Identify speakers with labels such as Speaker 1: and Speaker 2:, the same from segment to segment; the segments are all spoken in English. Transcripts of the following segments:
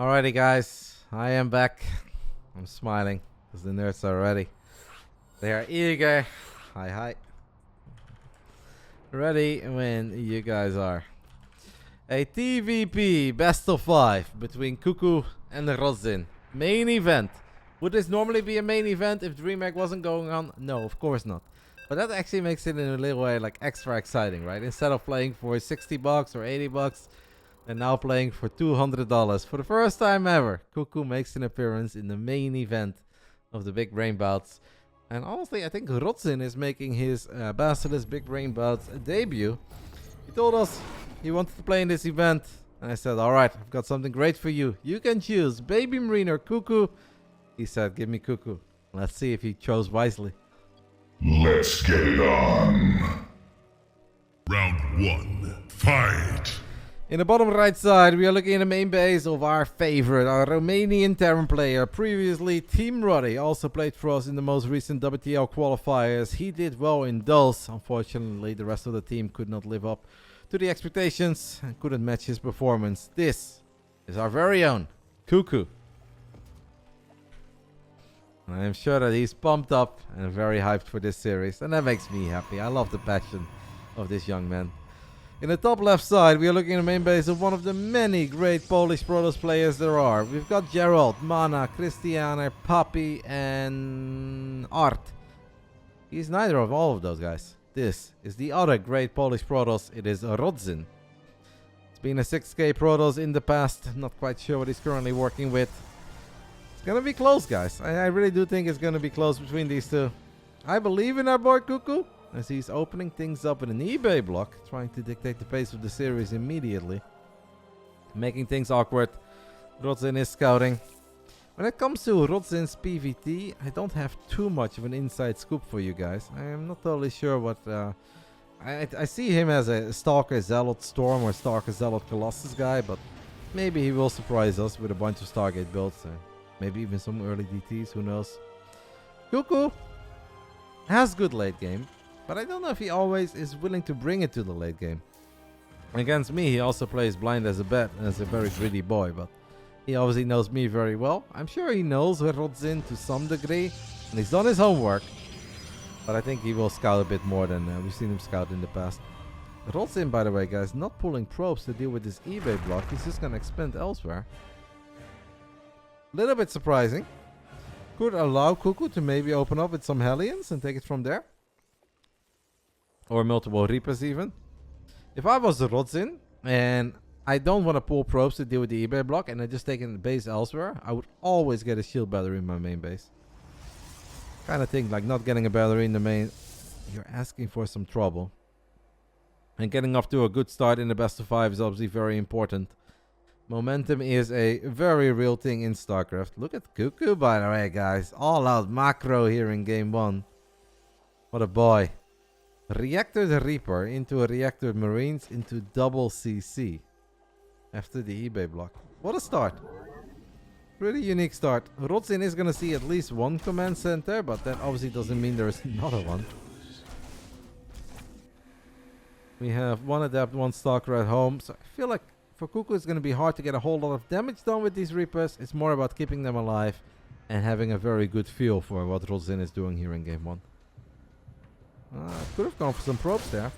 Speaker 1: Alrighty, guys, I am back. I'm smiling because the nerds are ready. They are eager. Hi. Ready when you guys are. A TVP best of 5 between CuKu and Rodzyn. Main event. Would this normally be a main event if DreamHack wasn't going on? No, of course not. But that actually makes it in a little way like extra exciting, right? Instead of playing for $60 or $80, and now playing for $200. For the first time ever, CuKu makes an appearance in the main event of the Big Brain Bouts. And honestly, I think Rodzyn is making his BASILISK Big Brain Bouts debut. He told us he wanted to play in this event. And I said, alright, I've got something great for you. You can choose Baby Marine or CuKu. He said, give me CuKu. Let's see if he chose wisely.
Speaker 2: Let's get it on.
Speaker 3: Round 1. Fight!
Speaker 1: In the bottom right side, we are looking at the main base of our favorite, our Romanian Terran player, previously Team Roddy, also played for us in the most recent WTL qualifiers. He did well in those. Unfortunately, the rest of the team could not live up to the expectations and couldn't match his performance. This is our very own CuKu. I am sure that he's pumped up and very hyped for this series, and that makes me happy. I love the passion of this young man. In the top left side, we are looking at the main base of one of the many great Polish Protoss players there are. We've got Gerald, Mana, Christiane, Papi, and Art. He's neither of all of those guys. This is the other great Polish Protoss. It is Rodzyn. It's been a 6K Protoss in the past. Not quite sure what he's currently working with. It's gonna be close, guys. I really do think it's gonna be close between these two. I believe in our boy CuKu, as he's opening things up in an eBay block, trying to dictate the pace of the series immediately. Making things awkward. Rodzyn is scouting. When it comes to Rodzyn's PvT, I don't have too much of an inside scoop for you guys. I am not totally sure what... I see him as a Stalker Zealot Storm or Stalker Zealot Colossus guy, but maybe he will surprise us with a bunch of Stargate builds. Maybe even some early DTs, who knows. CuKu has good late game, but I don't know if he always is willing to bring it to the late game. Against me, he also plays blind as a bat and is a very greedy boy, but he obviously knows me very well. I'm sure he knows Rodzyn to some degree, and he's done his homework. But I think he will scout a bit more than we've seen him scout in the past. Rodzyn, by the way, guys, not pulling probes to deal with this eBay block. He's just going to expand elsewhere. Little bit surprising. Could allow CuKu to maybe open up with some Hellions and take it from there. Or multiple Reapers even. If I was the Rodzyn and I don't want to pull probes to deal with the eBay block and I just take in the base elsewhere, I would always get a shield battery in my main base. Kind of think like not getting a battery in the main, you're asking for some trouble. And getting off to a good start in the best of 5 is obviously very important. Momentum is a very real thing in StarCraft. Look at CuKu, by the way, guys. All out macro here in game 1. What a boy. Reactor the Reaper into a Reactor Marines into double CC. After the eBay block. What a start. Really unique start. Rodzyn is going to see at least one command center, but that obviously doesn't mean there is another one. We have one Adept, one Stalker at home. So I feel like for CuKu it's going to be hard to get a whole lot of damage done with these Reapers. It's more about keeping them alive and having a very good feel for what Rodzyn is doing here in game 1. Could have gone for some probes there.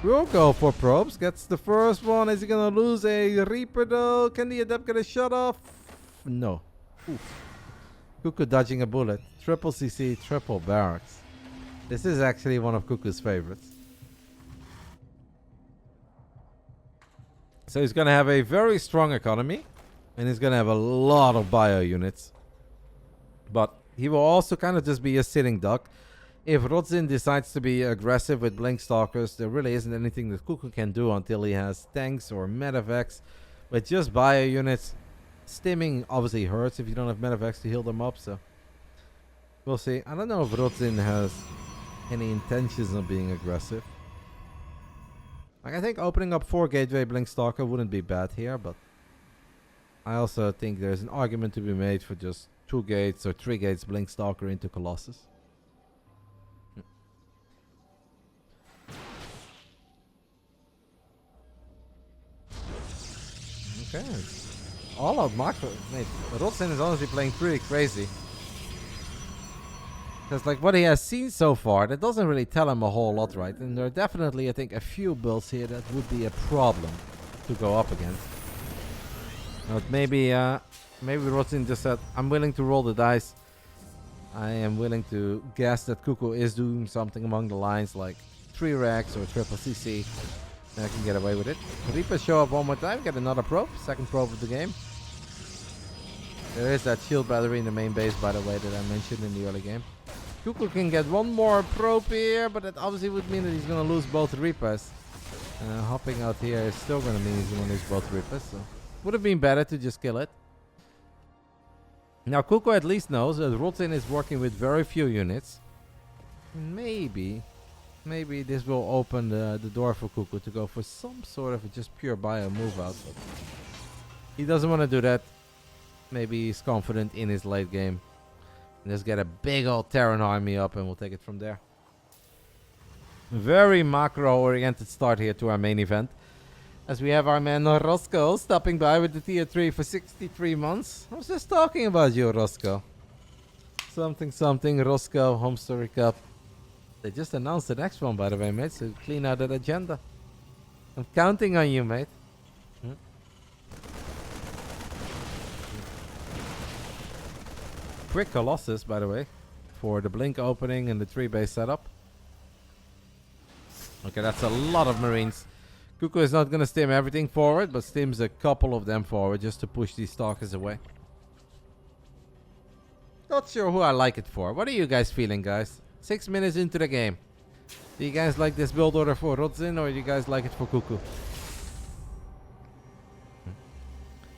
Speaker 1: We'll go for probes. Gets the first one. Is he going to lose a Reaper though? Can the Adept get a shot off? No. Oof. CuKu dodging a bullet. Triple CC, triple barracks. This is actually one of CuKu's favorites. So he's going to have a very strong economy. And he's going to have a lot of bio units. But he will also kind of just be a sitting duck. If Rodzyn decides to be aggressive with Blink Stalkers, there really isn't anything that CuKu can do until he has tanks or medevacs. With just bio units, stimming obviously hurts if you don't have medevacs to heal them up, so we'll see. I don't know if Rodzyn has any intentions of being aggressive. Like, I think opening up 4 Gateway Blink Stalker wouldn't be bad here, but I also think there's an argument to be made for just 2 gates or 3 gates Blink Stalker into Colossus. Okay. all out macro. Mate, Rodzyn is honestly playing pretty crazy. Because like what he has seen so far, that doesn't really tell him a whole lot, right? And there are definitely, I think, a few builds here that would be a problem to go up against. But maybe Rodzyn just said, I'm willing to roll the dice. I am willing to guess that CuKu is doing something among the lines like 3 racks or triple CC. And I can get away with it. Reapers show up one more time, get another probe, second probe of the game. There is that shield battery in the main base, by the way, that I mentioned in the early game. CuKu can get one more probe here, but that obviously would mean that he's going to lose both Reapers. Hopping out here is still going to mean he's going to lose both Reapers. So would have been better to just kill it. Now CuKu at least knows that Rodzyn is working with very few units. Maybe this will open the door for CuKu to go for some sort of just pure bio move out. But he doesn't want to do that. Maybe he's confident in his late game. And just get a big old Terran army up and we'll take it from there. Very macro-oriented start here to our main event. As we have our man Roscoe stopping by with the tier 3 for 63 months. I was just talking about you, Roscoe. Something, Roscoe, Home Story Cup. They just announced the next one, by the way, mate, so clean out that agenda. I'm counting on you, mate. Quick Colossus, by the way, for the blink opening and the 3-base setup. Okay, that's a lot of Marines. CuKu is not going to stim everything forward, but stims a couple of them forward just to push these stalkers away. Not sure who I like it for. What are you guys feeling, guys? 6 minutes into the game. Do you guys like this build order for Rodzyn, or do you guys like it for CuKu?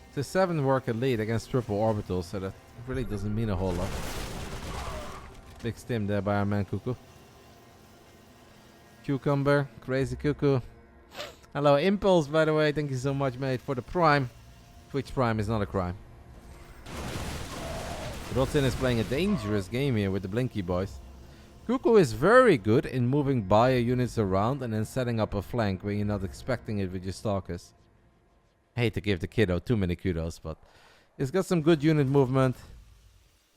Speaker 1: It's a 7 worker lead against triple orbitals, so that really doesn't mean a whole lot. Big stim there by our man CuKu. Cucumber, crazy CuKu. Hello Impulse, by the way, thank you so much, mate, for the Prime. Twitch Prime is not a crime. Rodzyn is playing a dangerous game here with the Blinky boys. CuKu is very good in moving bio units around and then setting up a flank when you're not expecting it with your stalkers. Hate to give the kiddo too many kudos, but he's got some good unit movement.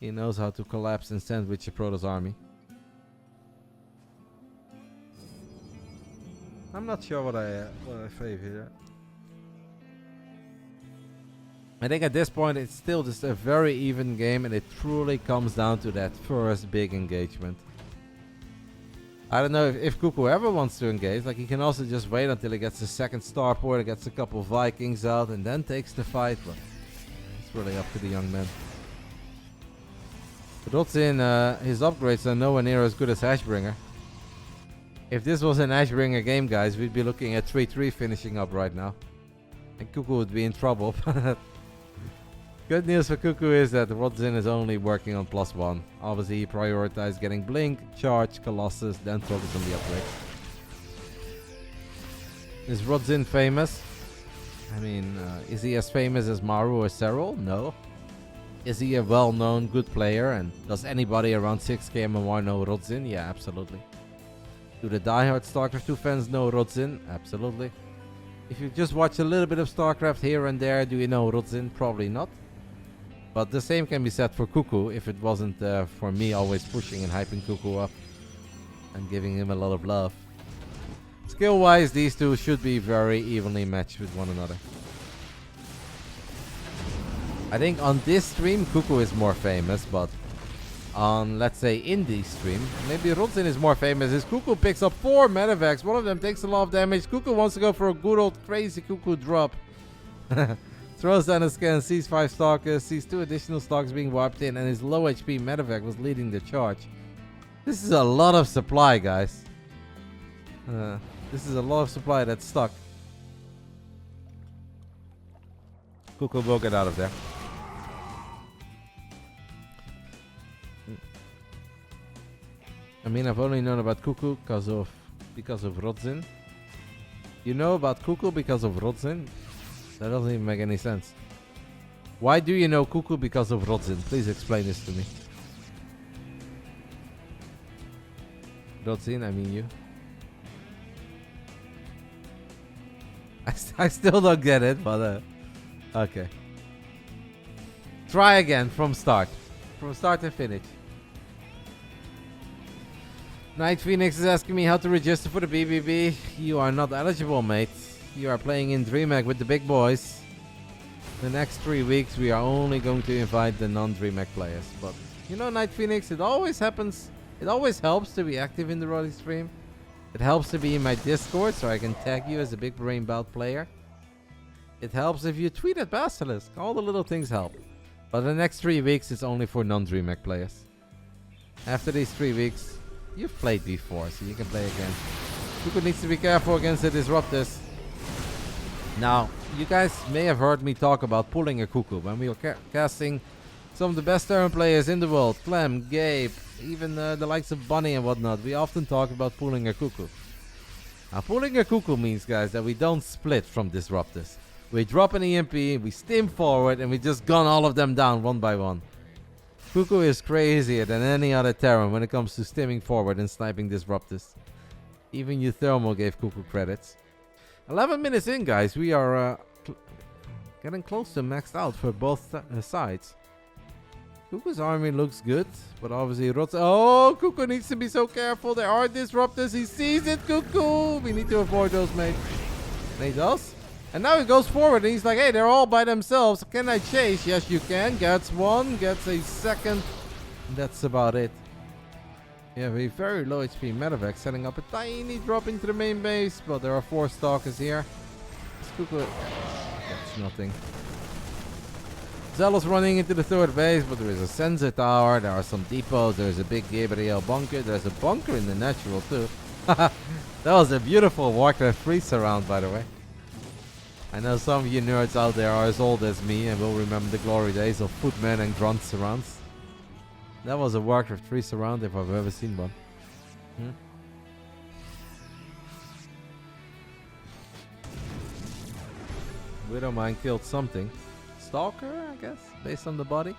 Speaker 1: He knows how to collapse and sandwich a Protoss army. I'm not sure what I favor here. I think at this point it's still just a very even game, and it truly comes down to that first big engagement. I don't know if CuKu ever wants to engage. Like, he can also just wait until he gets the second starport and gets a couple of Vikings out and then takes the fight. But it's really up to the young man. Rodzyn, his upgrades are nowhere near as good as Ashbringer. If this was an Ashbringer game, guys, we'd be looking at 3-3 finishing up right now. And CuKu would be in trouble. Good news for CuKu is that Rodzyn is only working on +1. Obviously, he prioritized getting Blink, Charge, Colossus, then focus on the upgrade. Is Rodzyn famous? I mean, is he as famous as Maru or Serral? No. Is he a well-known good player? And does anybody around 6k MMR know Rodzyn? Yeah, absolutely. Do the diehard StarCraft 2 fans know Rodzyn? Absolutely. If you just watch a little bit of StarCraft here and there, do you know Rodzyn? Probably not. But the same can be said for CuKu if it wasn't for me always pushing and hyping CuKu up and giving him a lot of love. Skill-wise, these two should be very evenly matched with one another. I think on this stream, CuKu is more famous, but on, let's say, indie stream, maybe Rodzyn is more famous. As CuKu picks up 4 medevacs, one of them takes a lot of damage. CuKu wants to go for a good old crazy CuKu drop. Throws down a scan, sees 5 stalkers, sees 2 additional stalkers being wiped in, and his low HP medevac was leading the charge. This is a lot of supply, guys. This is a lot of supply that's stuck. CuKu will get out of there. I mean, I've only known about CuKu because of Rodzyn. You know about CuKu because of Rodzyn? That doesn't even make any sense. Why do you know CuKu because of Rodzyn? Please explain this to me. Rodzyn, I mean you. I still don't get it, but okay. Try again from start. From start to finish. Night Phoenix is asking me how to register for the BBB. You are not eligible, mate. You are playing in DreamHack with the big boys. The next 3 weeks we are only going to invite the non-DreamHack players. But you know, Night Phoenix, it always happens. It always helps to be active in the Roddy stream. It helps to be in my Discord so I can tag you as a Big Brain Bout player. It helps if you tweet at Basilisk. All the little things help. But the next 3 weeks is only for non-DreamHack players. After these 3 weeks, you've played before, so you can play again. CuKu needs to be careful against the Disruptors. Now, you guys may have heard me talk about pulling a CuKu when we were casting some of the best Terran players in the world. Clem, Gabe, even the likes of Bunny and whatnot. We often talk about pulling a CuKu. Now, pulling a CuKu means, guys, that we don't split from Disruptors. We drop an EMP, we stim forward, and we just gun all of them down one by one. CuKu is crazier than any other Terran when it comes to stimming forward and sniping Disruptors. Even Euthermal gave CuKu credits. 11 minutes in, guys. We are getting close to maxed out for both sides. CuKu's army looks good, but obviously Rodzyn... Oh, CuKu needs to be so careful. There are Disruptors. He sees it, CuKu. We need to avoid those, mate. And he does. And now he goes forward and he's like, hey, they're all by themselves. Can I chase? Yes, you can. Gets one, gets a second. And that's about it. We have a very low HP medevac setting up a tiny drop into the main base. But there are 4 stalkers here. CuKu gets nothing. Zealous running into the 3rd base, but there is a sensor tower. There are some depots. There's a big Gabriel bunker. There's a bunker in the natural too. That was a beautiful Warcraft 3 surround, by the way. I know some of you nerds out there are as old as me and will remember the glory days of Footman and Grunt surrounds. That was a Warcraft 3 surround if I've ever seen one. Widowmine killed something. Stalker, I guess, based on the body.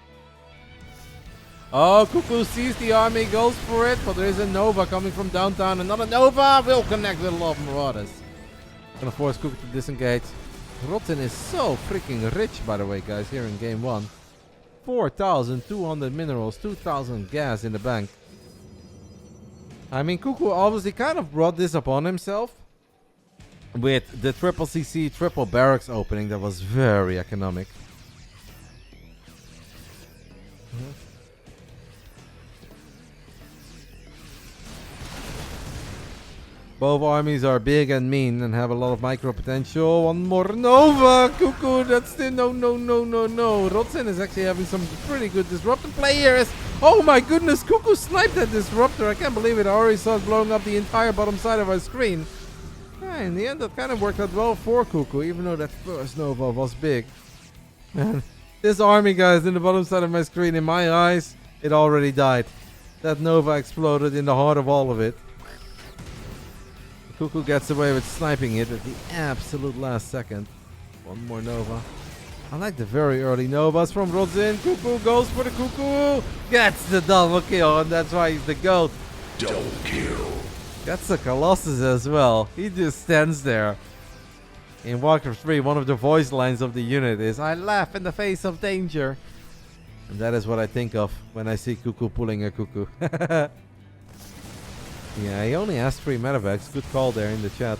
Speaker 1: Oh, CuKu sees the army, goes for it, but there is a Nova coming from downtown. Another Nova will connect with a lot of Marauders. Gonna force CuKu to disengage. Rodzyn is so freaking rich, by the way, guys, here in game 1. 4,200 minerals, 2,000 gas in the bank. I mean, CuKu obviously kind of brought this upon himself with the triple CC, triple barracks opening that was very economic. Both armies are big and mean and have a lot of micro potential. One more Nova! CuKu, that's the no. Rodzyn is actually having some pretty good disruptor players. Oh my goodness, CuKu sniped that disruptor. I can't believe it. I already saw it blowing up the entire bottom side of our screen. Yeah, in the end, that kind of worked out well for CuKu, even though that first Nova was big. Man, this army, guys, in the bottom side of my screen, in my eyes, it already died. That Nova exploded in the heart of all of it. CuKu gets away with sniping it at the absolute last second. One more Nova. I like the very early Novas from Rodzyn. CuKu goes for the CuKu. Gets the double kill, and that's why he's the GOAT.
Speaker 2: Double kill.
Speaker 1: Gets the Colossus as well. He just stands there. In Warcraft 3, one of the voice lines of the unit is, I laugh in the face of danger. And that is what I think of when I see CuKu pulling a CuKu. Yeah, he only has 3 medevacs. Good call there in the chat.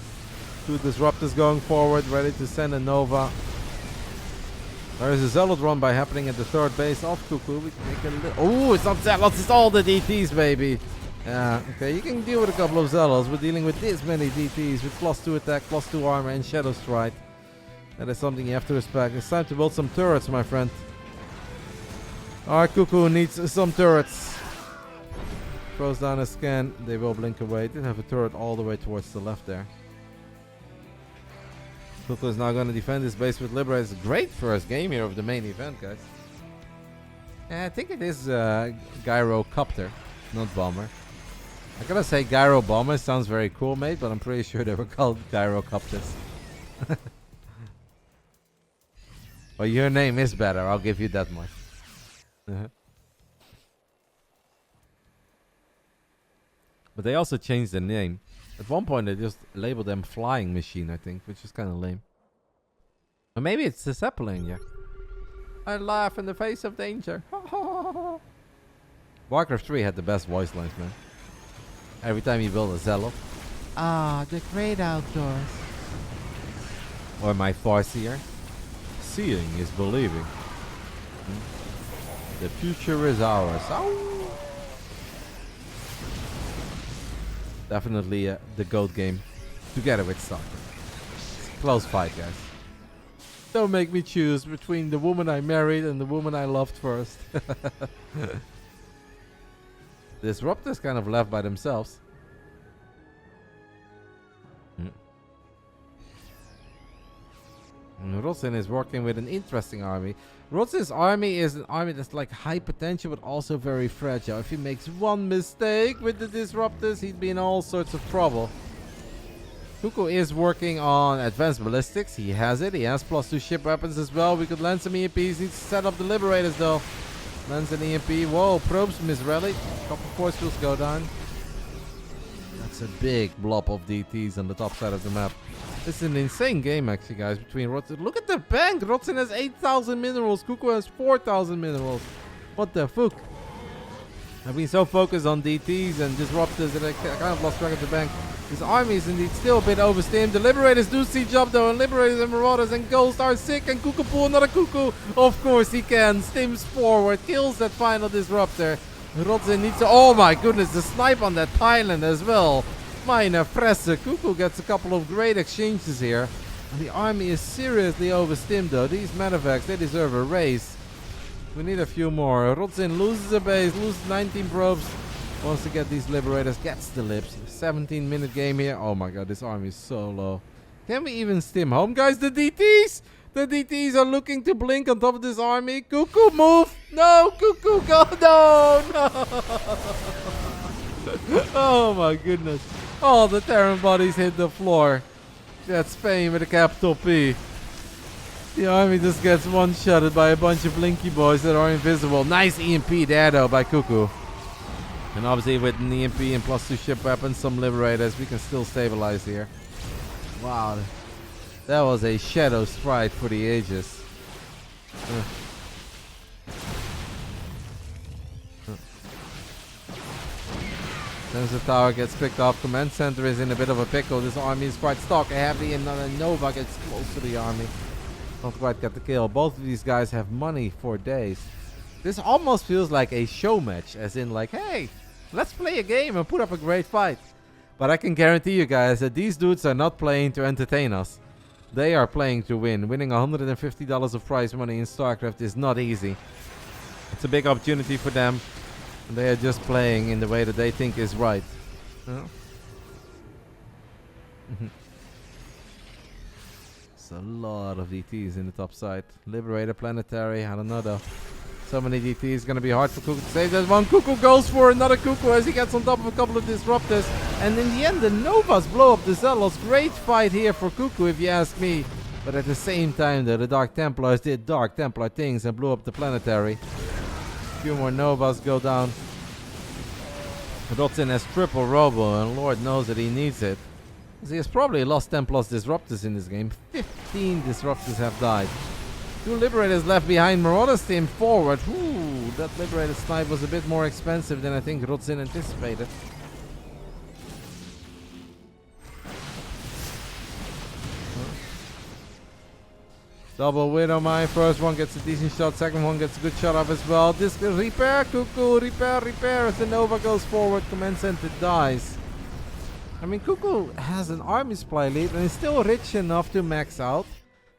Speaker 1: 2 Disruptors going forward, ready to send a Nova. There is a Zealot run by happening at the 3rd base of CuKu. We can make a little... Oh, it's not Zealots, it's all the DTs, baby. Yeah, okay, you can deal with a couple of Zealots. We're dealing with this many DTs with +2 attack, +2 armor, and Shadow Strike. That is something you have to respect. It's time to build some turrets, my friend. Our CuKu needs some turrets. Throws down a scan, they will blink away. Did have a turret all the way towards the left there. CuKu is now going to defend his base with Liberators. Great first game here of the main event, guys. I think it is Gyrocopter, not Bomber. I gotta say Gyro Bomber sounds very cool, mate, but I'm pretty sure they were called Gyrocopters. Well, your name is better, I'll give you that much. But they also changed the name. At one point they just labeled them Flying Machine, I think, which is kind of lame. Or maybe it's the Zeppelin, yeah. I laugh in the face of danger. Warcraft 3 had the best voice lines, man. Every time you build a Zealot. Ah, the great outdoors. Or my Farseer. Seeing is believing. The future is ours. Ow. Definitely the GOAT game. Together with StarCraft. It's a close fight, guys. Don't make me choose between the woman I married and the woman I loved first. Disruptors kind of left by themselves. Rodzyn is working with an interesting army. Rodzyn's army is an army that's like high potential but also very fragile. If he makes one mistake with the disruptors, he'd be in all sorts of trouble. CuKu is working on advanced ballistics. He has it. He has +2 ship weapons as well. We could land some EMPs. Needs to set up the Liberators though. Lands an EMP. Whoa, probes misrallied. Couple force fields go down. That's a big blob of DTs on the top side of the map. This is an insane game actually, guys, between Rodzyn. Look at the bank! Rodzyn has 8,000 minerals. CuKu has 4,000 minerals. What the fuck? I've been so focused on DTs and disruptors that I kind of lost track of the bank. His army is indeed still a bit overstimmed. The Liberators do see job though, and Liberators and Marauders and Ghosts are sick, and CuKu pull another CuKu. Of course he can. Stims forward, kills that final disruptor. Rodzyn needs to... Oh my goodness, the snipe on that pylon as well. Meine Fresse. CuKu gets a couple of great exchanges here. And the army is seriously overstimmed though. These medevacs, they deserve a raise. We need a few more. Rodzyn loses a base, loses 19 probes. Wants to get these Liberators, gets the lips. 17-minute game here. Oh my god, this army is so low. Can we even stim home, guys? The DTs! The DTs are looking to blink on top of this army. CuKu, move! No, CuKu, go! No! Oh my goodness. All the Terran bodies hit the floor. That's Spain with a capital P. The army just gets one-shotted by a bunch of blinky boys that are invisible. Nice EMP there though by CuKu. And obviously with an EMP and +2 ship weapons, some Liberators, we can still stabilize here. Wow. That was a shadow strike for the ages. Sensor tower gets picked off. Command center is in a bit of a pickle. This army is quite stock heavy, and Nova gets close to the army. Not quite get the kill. Both of these guys have money for days. This almost feels like a show match, as in like, hey, let's play a game and put up a great fight. But I can guarantee you guys that these dudes are not playing to entertain us. They are playing to win. Winning $150 of prize money in StarCraft is not easy. It's a big opportunity for them. And they are just playing in the way that they think is right. It's a lot of DTs in the top side. Liberator, Planetary, I don't know though. So many DTs, gonna be hard for CuKu to save that one. CuKu goes for another CuKu as he gets on top of a couple of disruptors. And in the end, the Novas blow up the Zealots. Great fight here for CuKu, if you ask me. But at the same time, though, the Dark Templars did Dark Templar things and blew up the Planetary. A few more Novas go down. Rodzyn has triple Robo, and Lord knows that he needs it. He has probably lost 10 plus disruptors in this game. 15 disruptors have died. 2 Liberators left behind. Marauders steam forward. Ooh, that Liberator snipe was a bit more expensive than I think Rodzyn anticipated. Double Widow Mine. First one gets a decent shot. Second one gets a good shot off as well. This repair, CuKu. Repair. As the Nova goes forward, Command Center dies. I mean, CuKu has an army supply lead and is still rich enough to max out.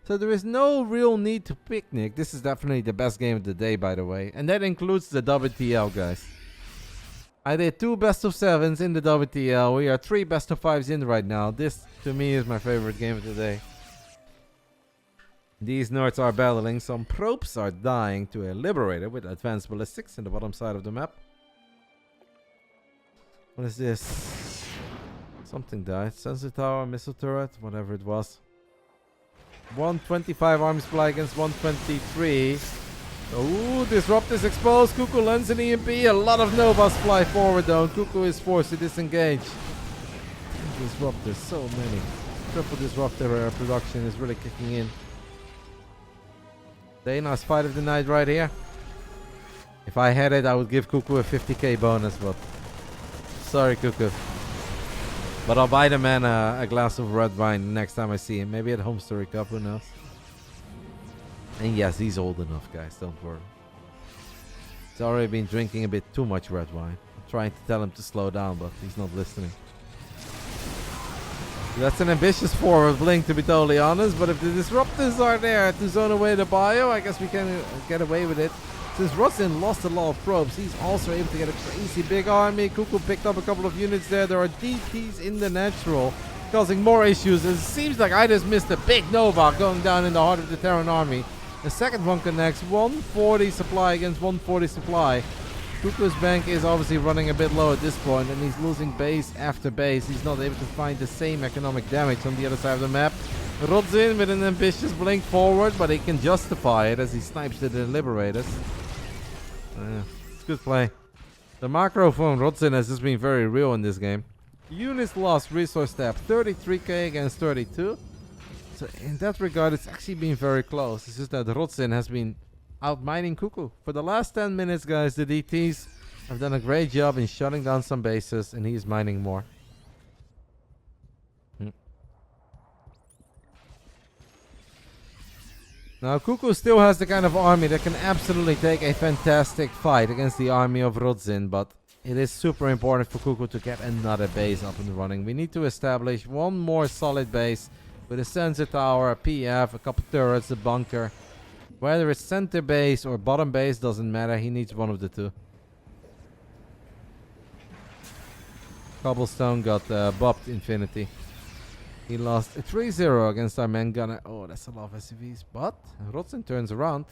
Speaker 1: So there is no real need to picnic. This is definitely the best game of the day, by the way. And that includes the WTL, guys. I did 2 best of 7s in the WTL. We are 3 best of 5s in right now. This, to me, is my favorite game of the day. These nerds are battling. Some probes are dying to a Liberator with advanced ballistics in the bottom side of the map. What is this? Something died. Sensor tower, missile turret, whatever it was. 125 army supply against 123. Ooh, Disruptor's exposed. CuKu lands an EMP. A lot of Novas fly forward though. CuKu is forced to disengage. Disruptors, so many. Triple Disruptor production is really kicking in. Day nice fight of the night right here. If I had it, I would give CuKu a 50k bonus, but sorry, CuKu. But I'll buy the man a glass of red wine next time I see him. Maybe at Home Story Cup, who knows? And yes, he's old enough, guys. Don't worry. He's already been drinking a bit too much red wine. I'm trying to tell him to slow down, but he's not listening. That's an ambitious forward blink, to be totally honest. But if the disruptors are there to zone away the bio, I guess we can get away with it. Since Rodzyn lost a lot of probes, he's also able to get a crazy big army. CuKu picked up a couple of units there. There are DTs in the natural, causing more issues. It seems like I just missed a big Nova going down in the heart of the Terran army. The second one connects. 140 supply against 140 supply. CuKu's bank is obviously running a bit low at this point, and he's losing base after base. He's not able to find the same economic damage on the other side of the map. Rodzyn with an ambitious blink forward, but he can justify it as he snipes the Liberators. It's good play. The macro from Rodzyn has just been very real in this game. Units lost, resource tap 33k against 32. So in that regard, it's actually been very close. It's just that Rodzyn has been out-mining CuKu. For the last 10 minutes, guys, the DTs have done a great job in shutting down some bases, and he's mining more. Now, CuKu still has the kind of army that can absolutely take a fantastic fight against the army of Rodzyn, but it is super important for CuKu to get another base up and running. We need to establish one more solid base with a sensor tower, a PF, a couple turrets, a bunker. Whether it's center base or bottom base, doesn't matter. He needs one of the two. Cobblestone got bopped Infinity. He lost a 3-0 against our man gunner. Oh, that's a lot of SCVs. But Rodzyn turns around.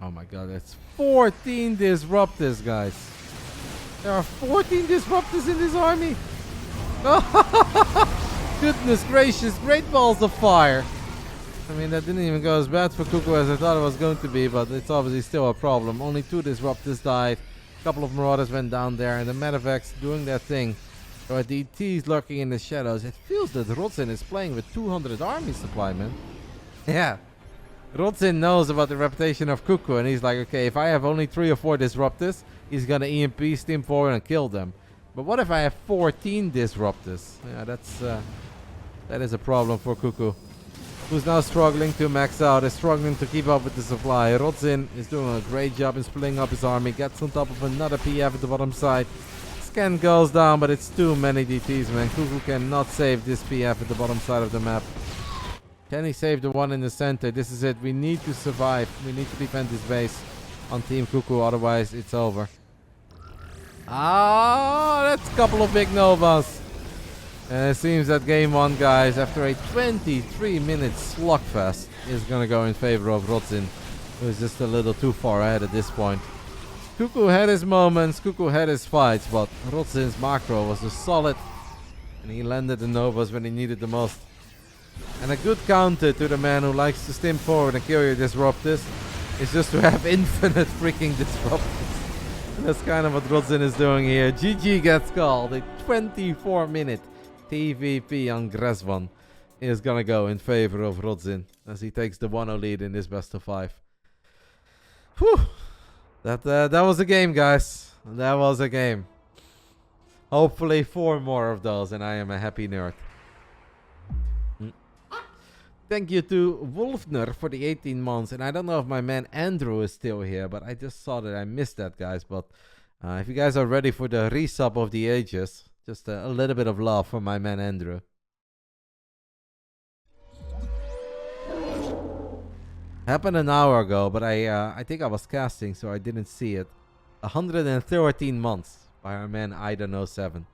Speaker 1: Oh my god, that's 14 disruptors, guys. There are 14 disruptors in this army. Goodness gracious, great balls of fire. I mean, that didn't even go as bad for CuKu as I thought it was going to be, but it's obviously still a problem. Only 2 disruptors died. A couple of Marauders went down there, and the Medivacs doing their thing. There are DTs lurking in the shadows. It feels that Rodzyn is playing with 200 army supply, man. Yeah. Rodzyn knows about the reputation of CuKu, and he's like, okay, if I have only 3 or 4 disruptors, he's gonna EMP, steam forward, and kill them. But what if I have 14 disruptors? Yeah, that is a problem for CuKu, who's now struggling to max out, is struggling to keep up with the supply. Rodzyn is doing a great job in splitting up his army, gets on top of another PF at the bottom side. Scan goes down, but it's too many DTs, man. CuKu cannot save this PF at the bottom side of the map. Can he save the one in the center? This is it. We need to survive. We need to defend this base on Team CuKu, otherwise it's over. Ah, that's a couple of big Novas. And it seems that game 1, guys, after a 23-minute slugfest, is going to go in favor of Rodzyn, who is just a little too far ahead at this point. CuKu had his moments, CuKu had his fights, but Rodzyn's macro was just solid, and he landed the Novas when he needed the most. And a good counter to the man who likes to stim forward and kill your disruptors is just to have infinite freaking disruptors. And that's kind of what Rodzyn is doing here. GG gets called. A 24-minute TVP on Gresvan is gonna go in favor of Rodzyn as he takes the 1-0 lead in this best of 5. Whew. That was a game, guys. That was a game. Hopefully 4 more of those, and I am a happy nerd. Thank you to Wolfner for the 18 months. And I don't know if my man Andrew is still here, but I just saw that I missed that, guys. But if you guys are ready for the resub of the ages, just a little bit of love for my man Andrew. Happened an hour ago, but I think I was casting, so I didn't see it. 113 months by our man Iden07.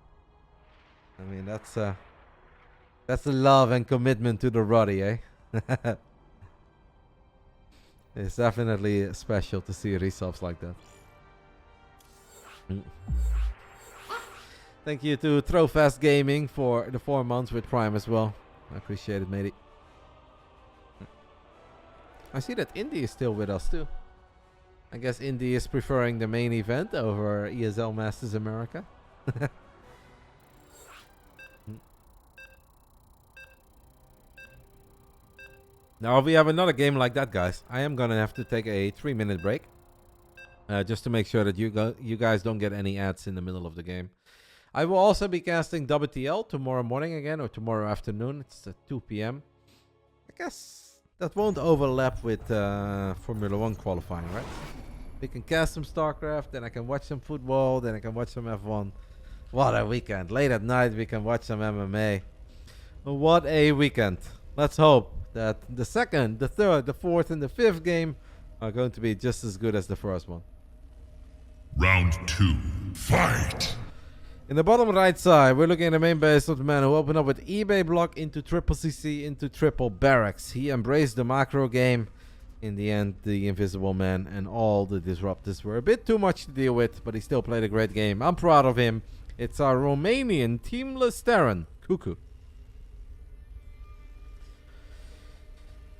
Speaker 1: I mean, that's the love and commitment to the Roddy, eh? It's definitely special to see resubs like that. Thank you to Throwfast Gaming for the 4 months with Prime as well. I appreciate it, matey. I see that Indy is still with us too. I guess Indy is preferring the main event over ESL Masters America. Now, if we have another game like that, guys, I am gonna have to take a 3-minute break. Just to make sure that you guys don't get any ads in the middle of the game. I will also be casting WTL tomorrow morning again, or tomorrow afternoon. It's at 2 p.m. I guess that won't overlap with Formula 1 qualifying, right? We can cast some StarCraft, then I can watch some football, then I can watch some F1. What a weekend. Late at night, we can watch some MMA. What a weekend. Let's hope that the second, the third, the fourth, and the fifth game are going to be just as good as the first one.
Speaker 3: Round 2. Fight!
Speaker 1: In the bottom right side, we're looking at the main base of the man who opened up with eBay block into triple CC into triple barracks. He embraced the macro game. In the end, the Invisible Man and all the disruptors were a bit too much to deal with, but he still played a great game. I'm proud of him. It's our Romanian teamless Terran, CuKu.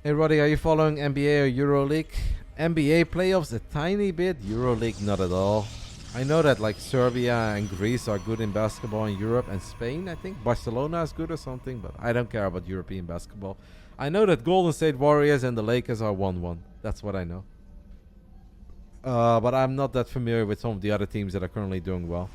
Speaker 1: Hey Roddy, are you following NBA or EuroLeague? NBA playoffs a tiny bit, EuroLeague not at all. I know that like Serbia and Greece are good in basketball in Europe, and Spain, I think. Barcelona is good or something, but I don't care about European basketball. I know that Golden State Warriors and the Lakers are 1-1. That's what I know. But I'm not that familiar with some of the other teams that are currently doing well.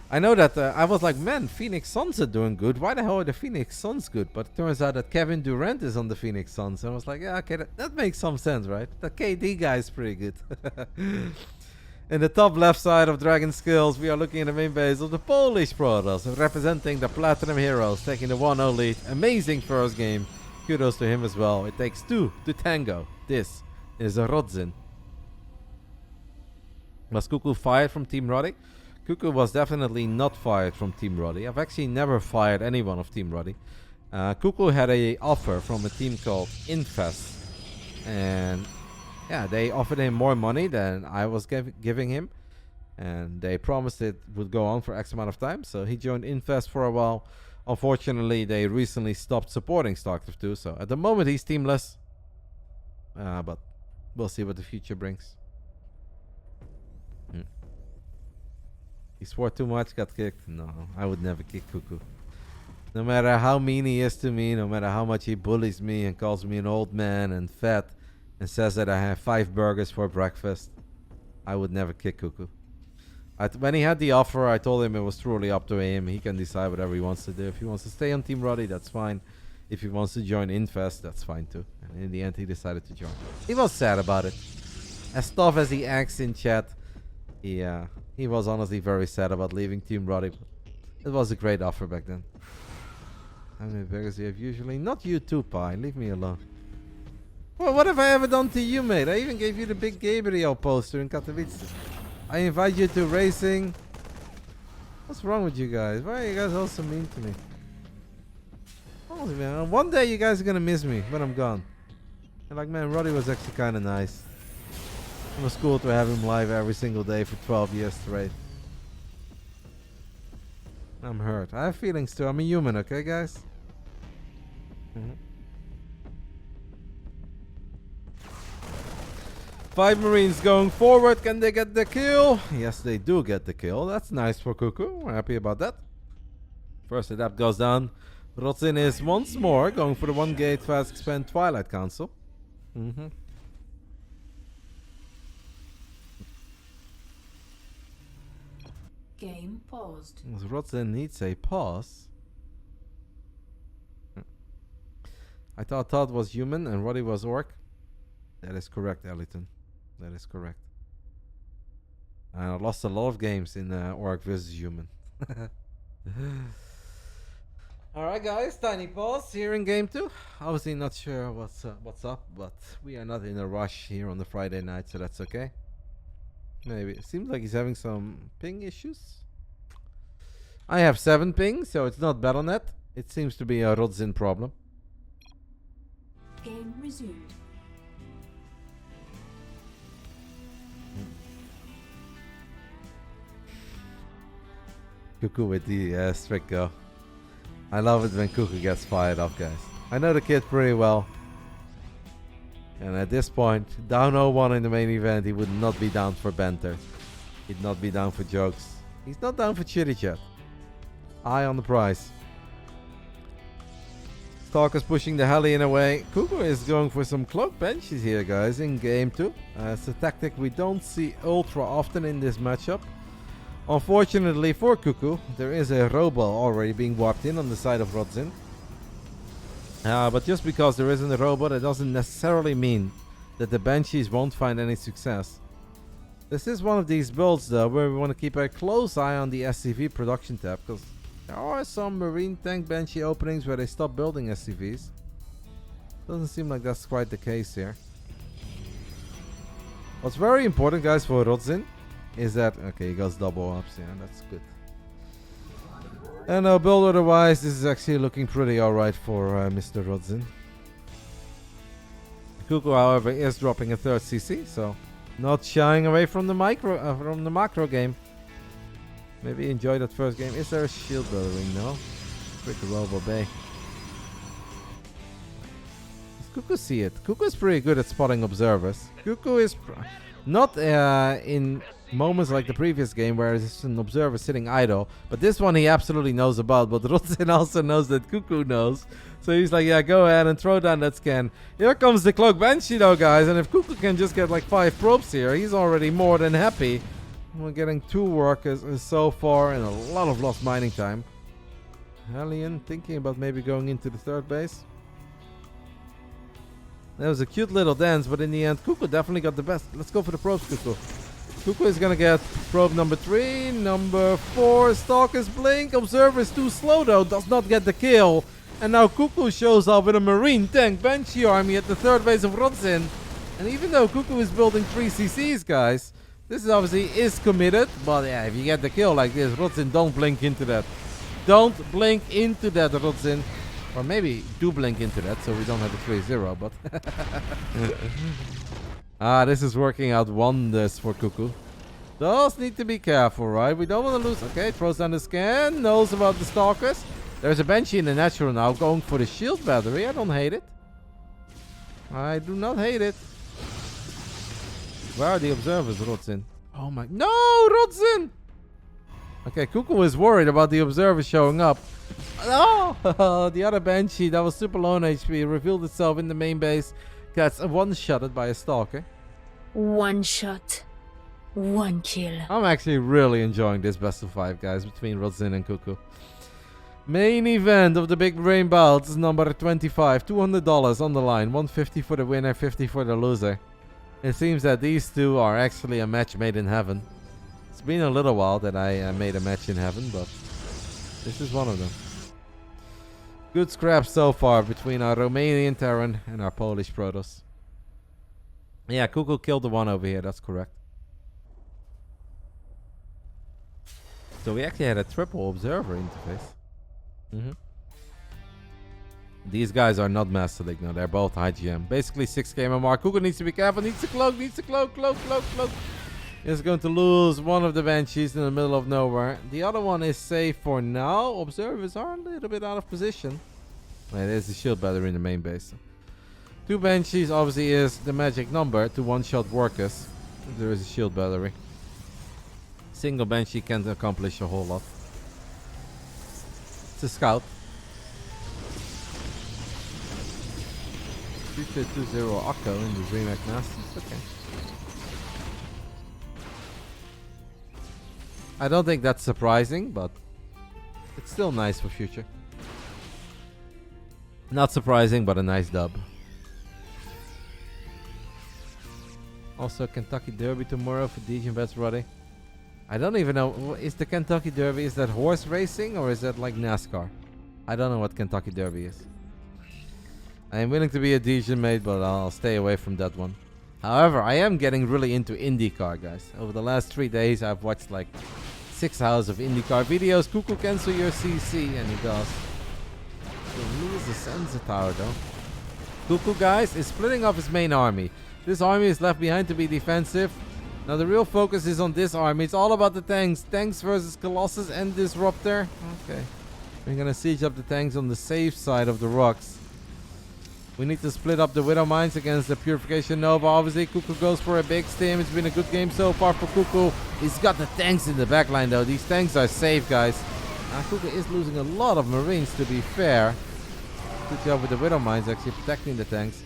Speaker 1: I know that I was like, man, Phoenix Suns are doing good. Why the hell are the Phoenix Suns good? But it turns out that Kevin Durant is on the Phoenix Suns. And I was like, yeah, okay, that makes some sense, right? The KD guy is pretty good. In the top left side of Dragon Skills, we are looking at the main base of the Polish Protoss, representing the Platinum Heroes, taking the 1-0 lead. Amazing first game. Kudos to him as well. It takes 2 to tango. This is a Rodzyn. Was CuKu fired from Team Roddy? CuKu was definitely not fired from Team Roddy. I've actually never fired anyone of Team Roddy. CuKu had a offer from a team called Infest. And yeah, they offered him more money than I was giving him. And they promised it would go on for X amount of time. So he joined Infest for a while. Unfortunately, they recently stopped supporting StarCraft 2. So at the moment, he's teamless. But we'll see what the future brings. He swore too much, got kicked. No, I would never kick CuKu. No matter how mean he is to me, no matter how much he bullies me and calls me an old man and fat and says that I have 5 burgers for breakfast, I would never kick CuKu. When he had the offer, I told him it was truly up to him. He can decide whatever he wants to do. If he wants to stay on Team Roddy, that's fine. If he wants to join Infest, that's fine too. And in the end, he decided to join. He was sad about it. As tough as he acts in chat, he was honestly very sad about leaving Team Roddy. It was a great offer back then. How many burgers do you have usually? Not you too, Pi. Leave me alone. Well, what have I ever done to you, mate? I even gave you the big Gabriel poster in Katowice. I invite you to racing. What's wrong with you guys? Why are you guys all so mean to me? Honestly, man, one day you guys are gonna miss me when I'm gone. You're like, man, Roddy was actually kind of nice. It was cool to have him live every single day for 12 years straight. I'm hurt. I have feelings too. I'm a human, okay, guys? Five Marines going forward. Can they get the kill? Yes, they do get the kill. That's nice for CuKu. We're happy about that. First adept goes down. Rodzyn is once more going for the 1-gate fast expand Twilight Council.
Speaker 4: Game paused.
Speaker 1: Rodzyn needs a pause. I thought Todd was human and Roddy was orc. That is correct, Ellington. That is correct. And I lost a lot of games in orc versus human. Alright guys, tiny pause here in game 2. Obviously not sure what's up, but we are not in a rush here on the Friday night, so that's okay. Maybe. It seems like he's having some ping issues. I have 7 ping, so it's not Battle.net. It seems to be a Rodzyn problem.
Speaker 4: Game resumed.
Speaker 1: CuKu with the strict go. I love it when CuKu gets fired up, guys. I know the kid pretty well. And at this point, down 0-1 in the main event, he would not be down for banter. He'd not be down for jokes. He's not down for chitty chat. Eye on the prize. Stalker's pushing the Hellion away. CuKu is going for some cloak benches here, guys, in game 2. It's a tactic we don't see ultra often in this matchup. Unfortunately for CuKu, there is a Robo already being warped in on the side of Rodzyn. But just because there isn't a Robo, that doesn't necessarily mean that the Banshees won't find any success. This is one of these builds, though, where we want to keep a close eye on the SCV production tab, because there are some Marine Tank Banshee openings where they stop building SCVs. Doesn't seem like that's quite the case here. What's very important, guys, for Rodzyn is that... Okay, he goes double ups. Yeah, that's good. And build otherwise, this is actually looking pretty alright for Mr. Rodzyn. CuKu, however, is dropping a 3rd CC, so not shying away from the macro game. Maybe enjoy that first game. Is there a shield building? No. Quick Robo Bay. Does CuKu see it? CuKu is pretty good at spotting observers. CuKu is not in moments like the previous game where there's an observer sitting idle, but this one he absolutely knows about. But Rodzyn also knows that CuKu knows, so he's like, yeah, go ahead and throw down that scan. Here comes the Cloak Banshee though, guys, and if CuKu can just get like 5 probes here, he's already more than happy. We're getting 2 workers so far and a lot of lost mining time. Hellion thinking about maybe going into the 3rd base. That was a cute little dance, but in the end, CuKu definitely got the best. Let's go for the probes, CuKu. CuKu is gonna get probe number 3, number 4. Stalker's blink. Observer is too slow though, does not get the kill. And now CuKu shows up with a Marine Tank Banshee army at the 3rd base of Rodzyn. And even though CuKu is building 3 CCs, guys, this is obviously is committed. But yeah, if you get the kill like this, Rodzyn, don't blink into that. Don't blink into that, Rodzyn. Or maybe do blink into that so we don't have a 3-0, but... this is working out wonders for CuKu. Does need to be careful, right? We don't want to lose... Okay, throws down the scan, knows about the Stalkers. There's a Banshee in the natural now, going for the shield battery. I don't hate it. I do not hate it. Where are the observers, Rodzyn? Oh my... No, Rodzyn! Okay, CuKu is worried about the observers showing up. Oh, the other Banshee that was super low on HP revealed itself in the main base. Gets one-shotted by a Stalker.
Speaker 5: 1 shot, 1 kill.
Speaker 1: I'm actually really enjoying this best of 5, guys, between Rodzyn and CuKu. Main event of the Big Brain Bouts, number 25. $200 on the line. 150 for the winner, 50 for the loser. It seems that these two are actually a match made in heaven. It's been a little while that I made a match in heaven, but this is one of them. Good scrap so far between our Romanian Terran and our Polish Protoss. Yeah, CuKu killed the one over here, that's correct. So we actually had a triple observer interface. These guys are not Master League, no, they're both high GM. Basically 6k MMR. CuKu needs to be careful, needs to cloak, cloak. Is going to lose one of the Banshees in the middle of nowhere. The other one is safe for now. Observers are a little bit out of position. Wait, there's the shield battery in the main base. 2 Banshees obviously is the magic number to one-shot workers. There is a shield battery. Single Banshee can't accomplish a whole lot. It's a scout. 3220 Akko in the Dreamac Nasties. Okay. I don't think that's surprising, but it's still nice for future. Not surprising, but a nice dub. Also, Kentucky Derby tomorrow for DJ Bets Roddy. I don't even know. Is the Kentucky Derby, is that horse racing or is that like NASCAR? I don't know what Kentucky Derby is. I am willing to be a DJ mate, but I'll stay away from that one. However, I am getting really into IndyCar, guys. Over the last 3 days, I've watched like 6 hours of IndyCar videos. CuKu, cancel your CC, and he does. He'll lose the sensor tower, though. CuKu, guys, is splitting off his main army. This army is left behind to be defensive. Now, the real focus is on this army. It's all about the tanks. Tanks versus Colossus and Disruptor. Okay. We're gonna siege up the tanks on the safe side of the rocks. We need to split up the Widow Mines against the Purification Nova. Obviously, CuKu goes for a big stim. It's been a good game so far for CuKu. He's got the tanks in the backline, though. These tanks are safe, guys. CuKu is losing a lot of Marines, to be fair. Good job with the Widow Mines actually protecting the tanks.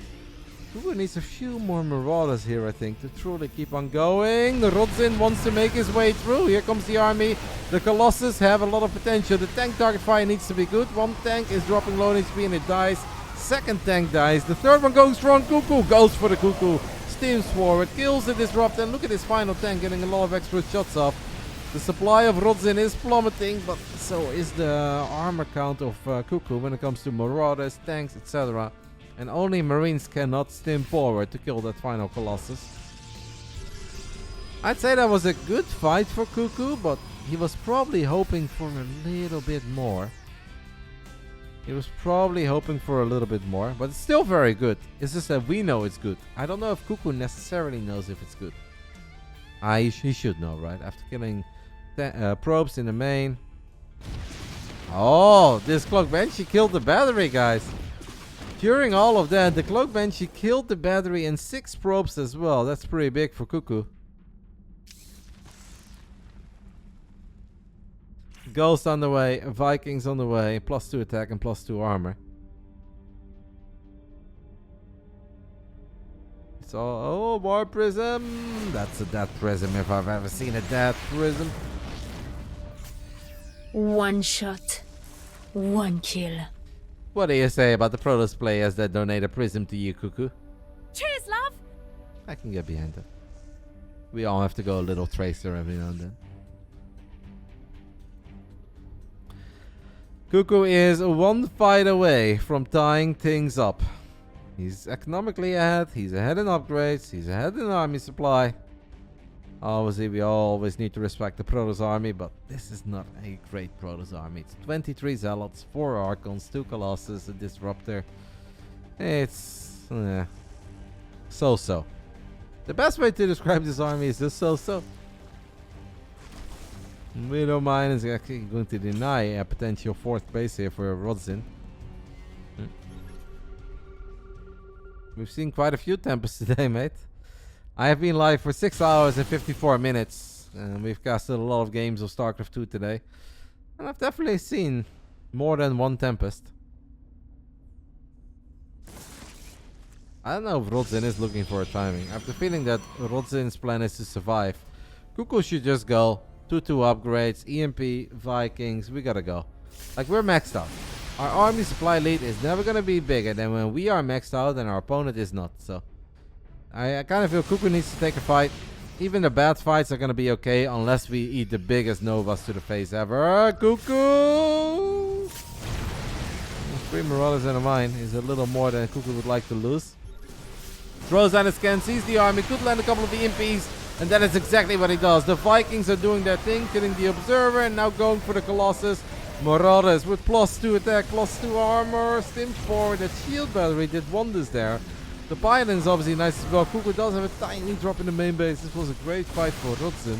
Speaker 1: CuKu needs a few more Marauders here, I think, to truly keep on going. The Rodzyn wants to make his way through. Here comes the army. The Colossus have a lot of potential. The tank target fire needs to be good. One tank is dropping low on HP and it dies. Second tank dies. The third one going strong. CuKu goes for the CuKu. Steams forward, kills the Disrupt, and look at his final tank getting a lot of extra shots off. The supply of Rodzyn is plummeting, but so is the armor count of CuKu when it comes to Marauders, tanks, etc. And only Marines cannot stim forward to kill that final Colossus. I'd say that was a good fight for CuKu, but he was probably hoping for a little bit more. He was probably hoping for a little bit more, but it's still very good. It's just that we know it's good. I don't know if CuKu necessarily knows if it's good. He should know, right? After killing probes in the main. Oh, this Cloak Banshee killed the battery, guys. During all of that, the Cloak Banshee killed the battery and 6 probes as well. That's pretty big for CuKu. Ghost on the way, Vikings on the way, +2 attack and +2 armor. So, oh, War Prism. That's a dead prism if I've ever seen a dead prism.
Speaker 5: One shot, one kill.
Speaker 1: What do you say about the Protoss players that donate a prism to you, CuKu?
Speaker 6: Cheers, love!
Speaker 1: I can get behind that. We all have to go a little tracer every now and then. CuKu is one fight away from tying things up. He's economically ahead, he's ahead in upgrades, he's ahead in army supply. Obviously, we always need to respect the Protoss army, but this is not a great Protoss army. It's 23 Zealots, 4 Archons, 2 Colossus, a Disruptor. It's so-so. The best way to describe this army is just so-so. Widow Mine is actually going to deny a potential 4th base here for Rodzyn. We've seen quite a few Tempests today, mate. I have been live for 6 hours and 54 minutes. And we've casted a lot of games of StarCraft 2 today. And I've definitely seen more than one Tempest. I don't know if Rodzyn is looking for a timing. I have the feeling that Rodzyn's plan is to survive. CuKu should just go. 2-2 upgrades, EMP, Vikings, we gotta go. Like, we're maxed out. Our army supply lead is never gonna be bigger than when we are maxed out and our opponent is not. So, I kind of feel CuKu needs to take a fight. Even the bad fights are gonna be okay unless we eat the biggest Novas to the face ever. CuKu! 3 Marauders in a mine is a little more than CuKu would like to lose. Throws on his scan, sees the army, could land a couple of EMPs. And that is exactly what he does. The Vikings are doing their thing, killing the Observer, and now going for the Colossus. Marauders with +2 attack, +2 armor. Stim forward. That shield battery did wonders there. The Pylon is obviously nice as well. CuKu does have a tiny drop in the main base. This was a great fight for Rodzyn.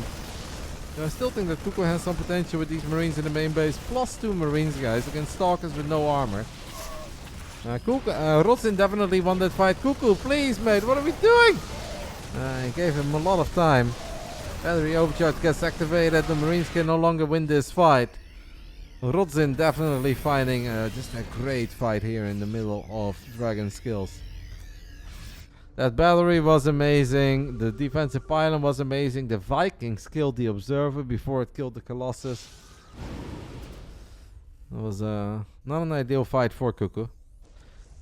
Speaker 1: And I still think that CuKu has some potential with these Marines in the main base. +2 Marines, guys, against Stalkers with no armor. Rodzyn definitely won that fight. CuKu, please, mate, what are we doing? He gave him a lot of time. Battery overcharge gets activated. The Marines can no longer win this fight. Rodzyn definitely finding just a great fight here in the middle of Dragon skills. That battery was amazing. The defensive pylon was amazing. The Vikings killed the Observer before it killed the Colossus. It was not an ideal fight for CuKu.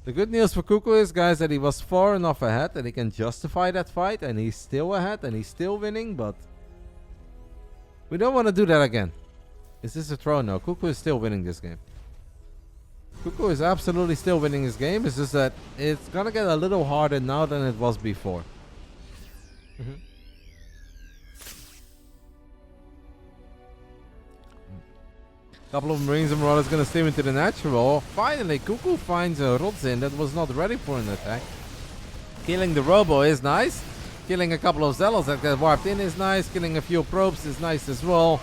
Speaker 1: The good news for CuKu is, guys, that he was far enough ahead that he can justify that fight, and he's still ahead and he's still winning, but we don't want to do that again. Is this a throw? No, CuKu is still winning this game. CuKu is absolutely still winning this game. It's just that it's gonna get a little harder now than it was before. Couple of Marines and Marauders gonna steam into the natural. Finally, CuKu finds a Rodzyn that was not ready for an attack. Killing the Robo is nice. Killing a couple of Zealots that get warped in is nice. Killing a few probes is nice as well.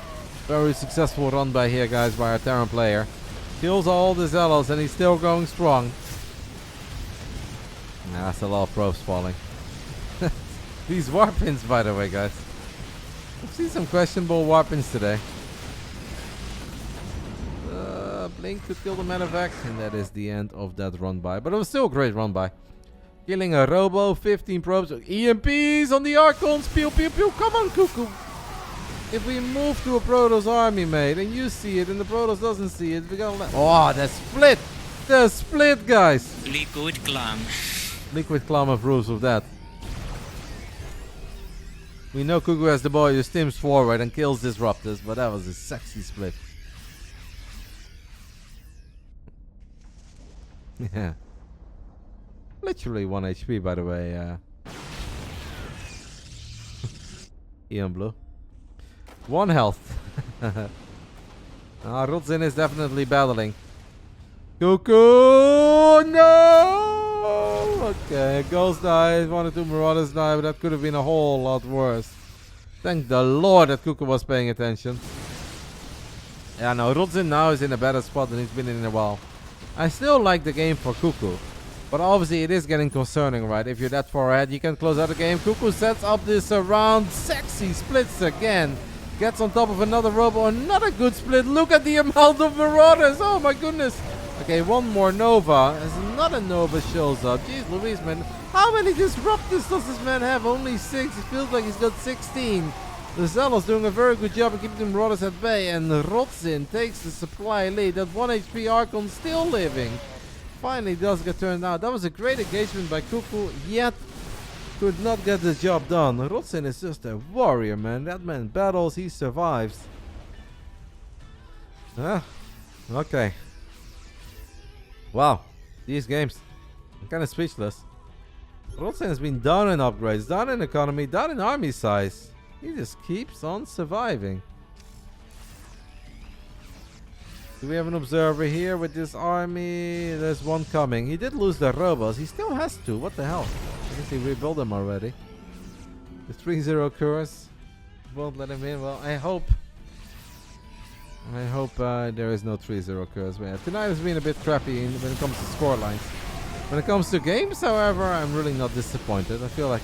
Speaker 1: Very successful run by here, guys, by our Terran player. Kills all the Zealots and he's still going strong. Nah, that's a lot of probes falling. These warp-ins, by the way, guys. I've seen some questionable warp-ins today. Blink to kill the medevac, and that is the end of that run by. But it was still a great run by. Killing a Robo, 15 probes, EMPs on the Archons, pew pew pew, come on CuKu. If we move to a Protoss army, mate, and you see it and the Protoss doesn't see it, we gotta let... Oh, the split! The split, guys!
Speaker 6: Liquid Clam.
Speaker 1: Liquid Clam approves of that. We know CuKu has the boy who stims forward and kills disruptors, but that was a sexy split. Yeah. Literally 1 HP, by the way. Ian Blue. 1 health. Rodzyn is definitely battling. CuKu! No! Okay, Ghost died. 1 or 2 Marauders died, but that could have been a whole lot worse. Thank the Lord that CuKu was paying attention. Yeah, no, Rodzyn now is in a better spot than he's been in a while. I still like the game for CuKu. But obviously it is getting concerning, right? If you're that far ahead, you can close out the game. CuKu sets up this round. Sexy splits again. Gets on top of another Robo. Another good split. Look at the amount of Marauders. Oh my goodness. Okay, 1 more Nova. As another Nova shows up. Jeez Louise, man. How many Disruptors does this man have? Only 6. It feels like he's got 16. The Zealous doing a very good job of keeping the Marauders at bay. And Rodzyn takes the supply lead. That 1 HP Archon still living. Finally does get turned out. That was a great engagement by CuKu, yet could not get the job done. Rodzyn is just a warrior, man. That man battles, he survives. Okay. Wow, these games. I'm kind of speechless. Rodzyn has been down in upgrades, down in economy, down in army size. He just keeps on surviving. Do we have an observer here with this army? There's one coming. He did lose the Robos. He still has 2. What the hell? I guess he rebuilt them already. The 3-0 curse won't let him in. Well, I hope there is no 3-0 curse. Man, tonight has been a bit crappy when it comes to score lines. When it comes to games, however, I'm really not disappointed. I feel like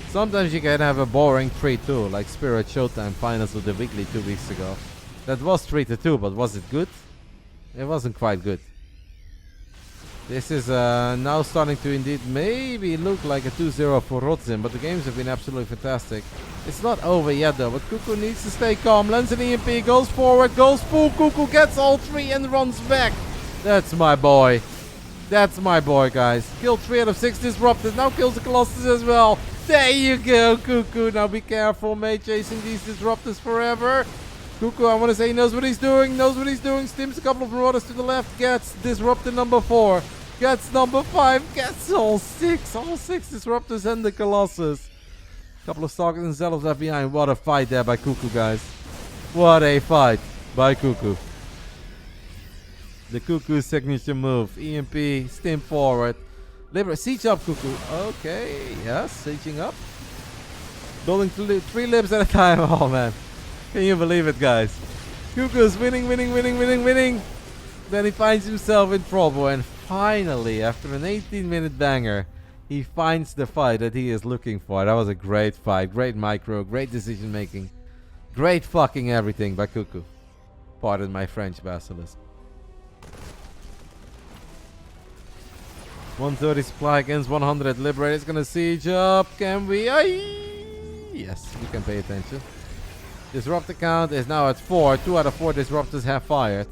Speaker 1: sometimes you can have a boring 3-2, like Spirit Showtime finals of the weekly 2 weeks ago. That was 3-2, but was it good? It wasn't quite good. This is now starting to indeed maybe look like a 2-0 for Rodzyn, but the games have been absolutely fantastic. It's not over yet though, but CuKu needs to stay calm. Lands an EMP, goes forward, goes full. CuKu gets all 3 and runs back. That's my boy. That's my boy, guys. Killed 3 out of 6 disruptors. Now kills the Colossus as well. There you go, CuKu. Now be careful, mate. Chasing these disruptors forever. CuKu, I want to say, he knows what he's doing. Knows what he's doing. Stims a couple of Marauders to the left. Gets disruptor number 4. Gets number 5. Gets all 6. All 6 disruptors and the Colossus. Couple of Stalkers and Zealots left behind. What a fight there by CuKu, guys. What a fight by CuKu. The CuKu signature move. EMP. Stim forward. Siege up, CuKu. Okay. Yes. Sieging up. Building 3 libs at a time. Oh, man. Can you believe it, guys? CuKu is winning. Then he finds himself in trouble. And finally, after an 18-minute banger, he finds the fight that he is looking for. That was a great fight. Great micro. Great decision making. Great fucking everything by CuKu. Pardon my French, Basilisk. 130 supply against 100. Liberator's gonna siege up. Can we? Yes, we can pay attention. Disruptor count is now at 4. 2 out of 4 disruptors have fired.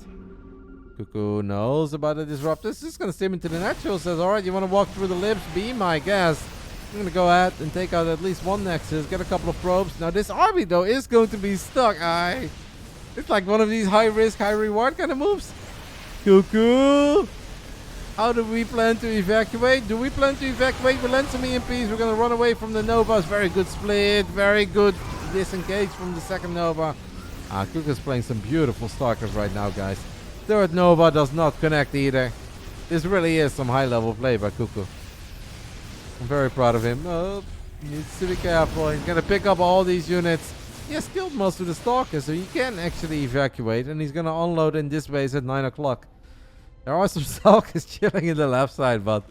Speaker 1: CuKu knows about the disruptors. Just gonna stim into the natural. Says, alright, you wanna walk through the libs? Be my guest. I'm gonna go ahead and take out at least 1 Nexus. Get a couple of probes. Now this army though is going to be stuck. It's like one of these high risk, high reward kind of moves. CuKu! How do we plan to evacuate? Do we plan to evacuate? We'll land some EMPs. We're gonna run away from the Novas. Very good split. Very good disengage from the second Nova. CuKu is playing some beautiful Stalkers right now, guys. Third Nova does not connect either. This really is some high level play by CuKu. I'm very proud of him. Oh, he needs to be careful. He's gonna pick up all these units. He has killed most of the Stalkers, so he can actually evacuate. And he's gonna unload in this base at 9 o'clock. There are some Stalkers chilling in the left side, but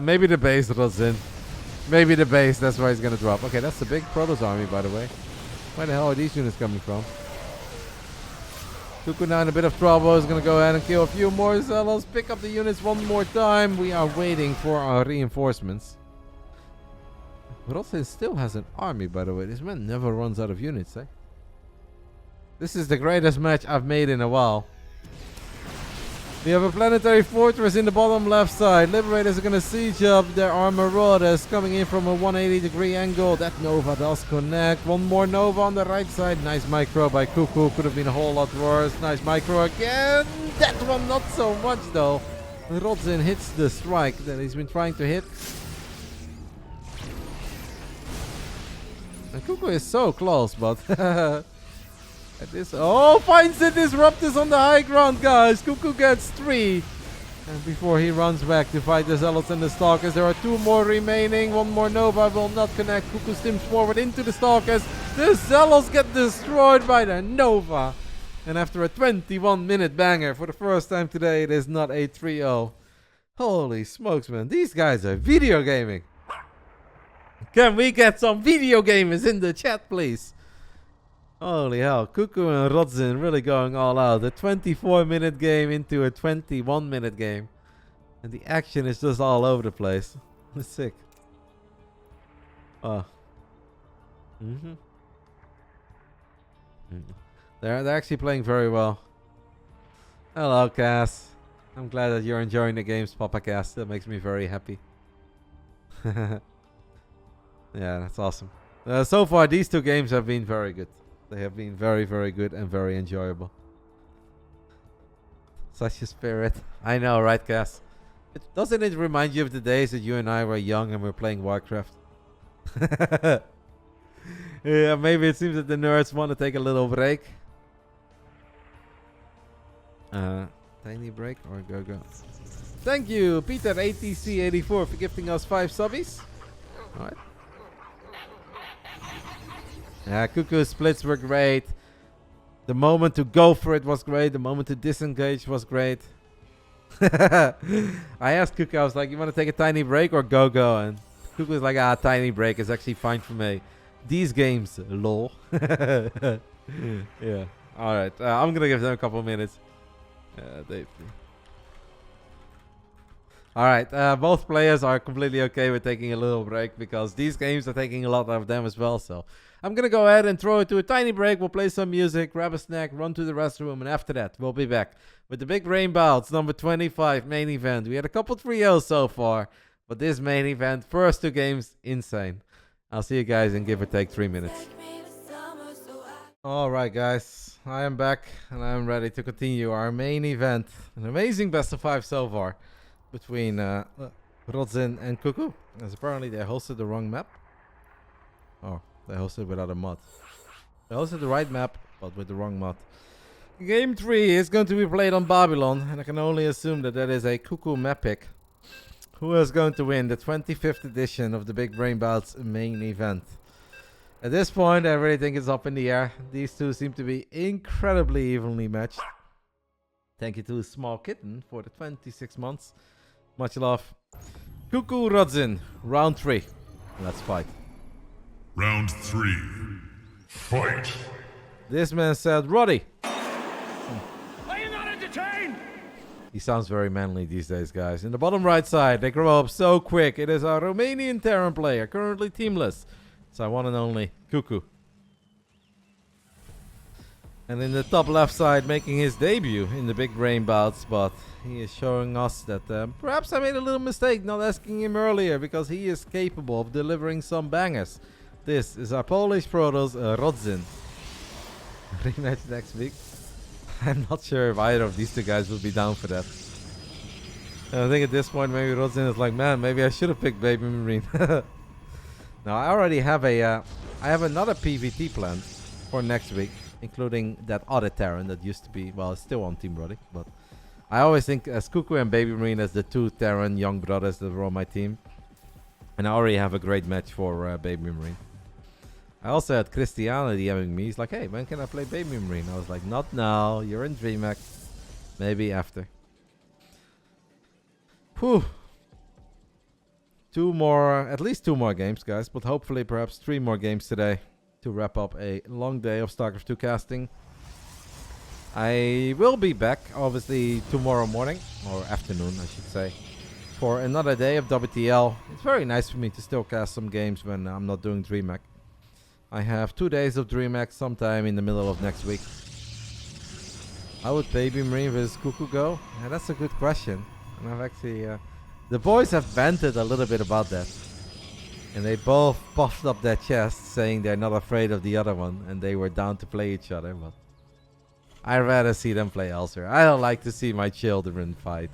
Speaker 1: maybe the base Rodzyn. Maybe the base, that's where he's gonna drop. Okay, that's the big Protoss army, by the way. Where the hell are these units coming from? CuKu now in a bit of trouble. Is going to go ahead and kill a few more Zealots. Pick up the units one more time. We are waiting for our reinforcements. Rodzyn still has an army, by the way. This man never runs out of units, eh? This is the greatest match I've made in a while. We have a planetary fortress in the bottom left side. Liberators are going to siege up their armor Marauders coming in from a 180-degree angle. That Nova does connect. One more Nova on the right side. Nice micro by CuKu. Could have been a whole lot worse. Nice micro again. That one not so much though. Rodzyn hits the strike that he's been trying to hit. And CuKu is so close, but at this, oh, finds the Disruptors on the high ground, guys. CuKu gets 3. And before he runs back to fight the Zealots and the Stalkers, there are 2 more remaining. One more Nova will not connect. CuKu stims forward into the Stalkers. The Zealots get destroyed by the Nova. And after a 21-minute banger, for the first time today, it is not a 3-0. Holy smokes, man. These guys are video gaming. Can we get some video gamers in the chat, please? Holy hell. CuKu and Rodzyn really going all out. A 24-minute game into a 21-minute game. And the action is just all over the place. It's sick. Oh. They're actually playing very well. Hello, Cass. I'm glad that you're enjoying the games, Papa Cass. That makes me very happy. Yeah, that's awesome. So far, these 2 games have been very good. They have been very, very good and very enjoyable. Such a spirit. I know, right, Cass? Doesn't it remind you of the days that you and I were young and were playing Warcraft? Yeah, maybe it seems that the nerds want to take a little break. Tiny break or go. Thank you, Peter ATC84, for gifting us 5 subbies. Alright. Yeah, CuKu splits were great. The moment to go for it was great. The moment to disengage was great. I asked CuKu, I was like, you want to take a tiny break or go? And CuKu was like, tiny break is actually fine for me. These games, lol. Yeah. Alright, I'm going to give them a couple minutes. Alright, both players are completely okay with taking a little break because these games are taking a lot out of them as well. So I'm going to go ahead and throw it to a tiny break. We'll play some music, grab a snack, run to the restroom, and after that, we'll be back with the Big Brain Bouts, number 25 main event. We had a couple 3-0s so far, but this main event, first 2 games, insane. I'll see you guys in give or take 3 minutes. Alright, guys, I am back and I am ready to continue our main event. An amazing best of 5 so far between Rodzyn and CuKu, as apparently they hosted the wrong map. Oh, they hosted without a mod. They hosted the right map, but with the wrong mod. Game 3 is going to be played on Babylon, and I can only assume that that is a CuKu map pick. Who is going to win the 25th edition of the Big Brain Bouts main event? At this point, I really think it's up in the air. These 2 seem to be incredibly evenly matched. Thank you to Small Kitten for the 26 months. Much love. CuKu Rodzyn, round 3. Let's fight.
Speaker 3: Round 3.
Speaker 2: Fight!
Speaker 1: This man said, Roddy.
Speaker 6: Are you not entertained?
Speaker 1: He sounds very manly these days, guys. In the bottom right side, they grow up so quick. It is our Romanian Terran player, currently teamless. It's our one and only CuKu. And in the top left side, making his debut in the Big Brain Bouts, but he is showing us that perhaps I made a little mistake not asking him earlier, because he is capable of delivering some bangers. This is our Polish Protoss, Rodzyn. Rematch next week. I'm not sure if either of these 2 guys will be down for that. And I think at this point, maybe Rodzyn is like, man, maybe I should have picked Baby Marine. Now, I already have I have another PvT planned for next week, including that other Terran that used to be, well, it's still on Team Brody, but I always think as CuKu and Baby Marine as the 2 Terran young brothers that were on my team. And I already have a great match for Baby Marine. I also had Christiana DMing me. He's like, hey, when can I play Baby Marine? I was like, not now. You're in DreamHack. Maybe after. Whew. At least 2 more games, guys. But hopefully perhaps 3 more games today to wrap up a long day of StarCraft 2 casting. I will be back, obviously, tomorrow morning, or afternoon, I should say, for another day of WTL. It's very nice for me to still cast some games when I'm not doing DreamHack. I have 2 days of DreamHack sometime in the middle of next week. How would Baby Marine vs CuKu go? Yeah, that's a good question. And I've actually... the boys have vented a little bit about that. And they both puffed up their chests, saying they're not afraid of the other one, and they were down to play each other, but... I'd rather see them play elsewhere. I don't like to see my children fight.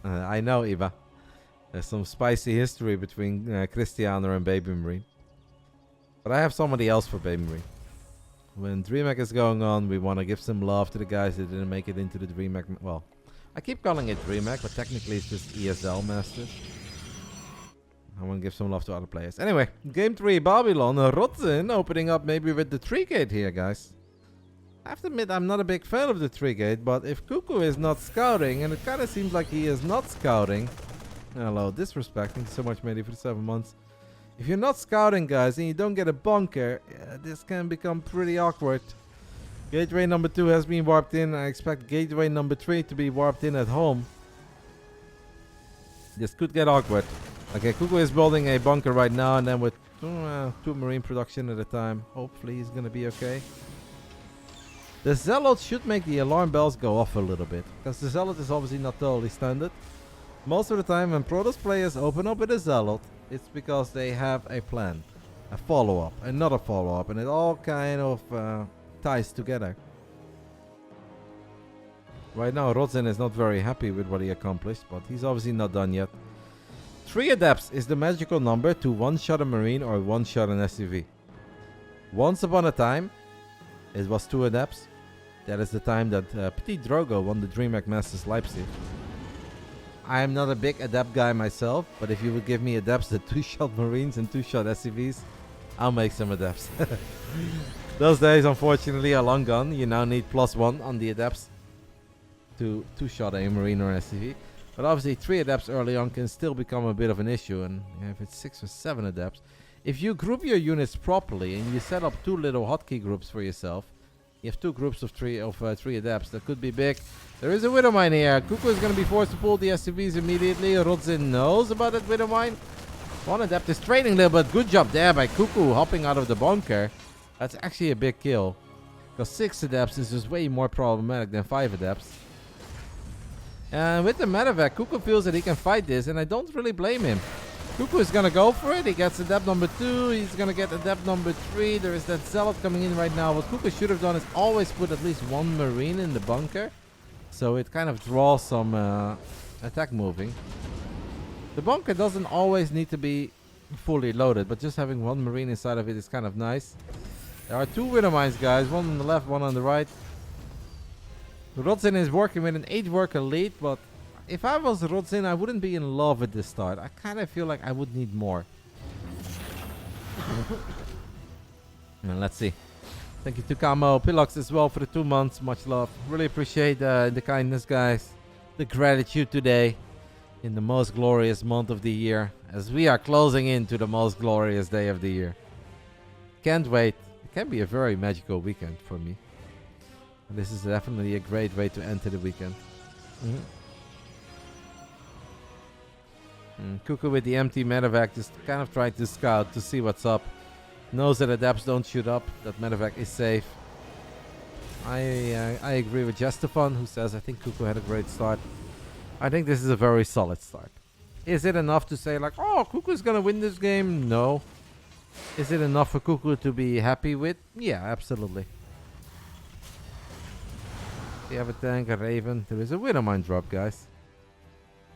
Speaker 1: I know, Iba. There's some spicy history between Cristiano and Baby Marine. But I have somebody else for Baby Marine. When DreamHack is going on, we want to give some love to the guys that didn't make it into the DreamHack. Well, I keep calling it DreamHack, but technically it's just ESL Masters. I want to give some love to other players. Anyway, Game 3, Babylon. Rodzyn opening up maybe with the 3-gate here, guys. I have to admit, I'm not a big fan of the 3-gate, but if CuKu is not scouting, and it kind of seems like he is not scouting... Hello, disrespect. Thank you so much, matey, for the 7 months. If you're not scouting, guys, and you don't get a bunker, this can become pretty awkward. Gateway number 2 has been warped in. I expect gateway number 3 to be warped in at home. This could get awkward. Okay, CuKu is building a bunker right now, and then with 2 marine production at a time, hopefully he's gonna be okay. The Zealot should make the alarm bells go off a little bit, because the Zealot is obviously not totally standard. Most of the time when Protoss players open up with a Zealot, it's because they have a plan, a follow-up, another follow-up, and it all kind of ties together. Right now, Rodzyn is not very happy with what he accomplished, but he's obviously not done yet. 3 adepts is the magical number to one-shot a marine or one-shot an SCV. Once upon a time, it was 2 adepts. That is the time that Petit Drogo won the DreamHack Masters Leipzig. I am not a big adept guy myself, but if you would give me adepts that 2-shot marines and 2-shot SCVs, I'll make some adepts. Those days, unfortunately, are long gone. You now need +1 on the adepts to 2-shot a marine or an SCV. But obviously 3 adepts early on can still become a bit of an issue, and if it's 6 or 7 adepts, if you group your units properly and you set up 2 little hotkey groups for yourself, you have 2 groups of 3 adepts. That could be big. There is a Widow Mine here. CuKu is going to be forced to pull the SCVs immediately. Rodzyn knows about that Widow Mine. 1 adept is trading a little bit. Good job there by CuKu hopping out of the bunker. That's actually a big kill, because 6 adepts is just way more problematic than 5 adepts. And with the medevac, CuKu feels that he can fight this, and I don't really blame him. CuKu is gonna go for it. He gets adept number 2. He's gonna get adept number 3. There is that Zealot coming in right now. What CuKu should have done is always put at least 1 marine in the bunker, so it kind of draws some attack moving. The bunker doesn't always need to be fully loaded, but just having 1 marine inside of it is kind of nice. There are 2 Widow Mines, guys. 1 on the left, 1 on the right. Rodzyn is working with an 8-worker lead, but if I was Rodzyn, I wouldn't be in love with this start. I kind of feel like I would need more. And let's see. Thank you to Camo, Pilox as well for the 2 months. Much love. Really appreciate the kindness, guys. The gratitude today in the most glorious month of the year, as we are closing into the most glorious day of the year. Can't wait. It can be a very magical weekend for me. This is definitely a great way to enter the weekend. CuKu with the empty medevac just kind of tried to scout to see what's up. Knows that adepts don't shoot up, that medevac is safe. I agree with Jestefan, who says I think CuKu had a great start. I think this is a very solid start. Is it enough to say like, oh, CuKu is gonna win this game? No. Is it enough for CuKu to be happy with? Yeah, absolutely. We have a tank, a Raven. There is a Widow Mine drop, guys.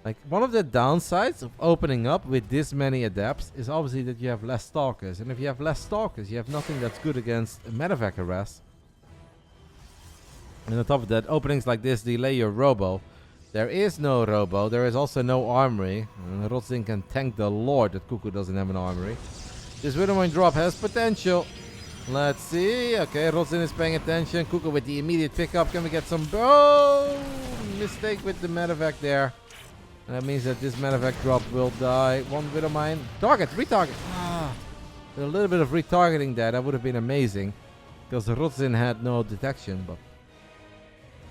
Speaker 1: Like, one of the downsides of opening up with this many adepts is obviously that you have less stalkers. And if you have less stalkers, you have nothing that's good against a medevac harass. And on top of that, openings like this delay your robo. There is no robo. There is also no armory. And Rodzyn can thank the Lord that CuKu doesn't have an armory. This Widow Mine drop has potential. Let's see. Okay, Rodzyn is paying attention. CuKu with the immediate pickup. Can we get some... Oh! Mistake with the medevac there. And that means that this medevac drop will die. 1 Widow Mine. Target! Retarget! Ah! With a little bit of retargeting there, that would have been amazing. Because Rodzyn had no detection, but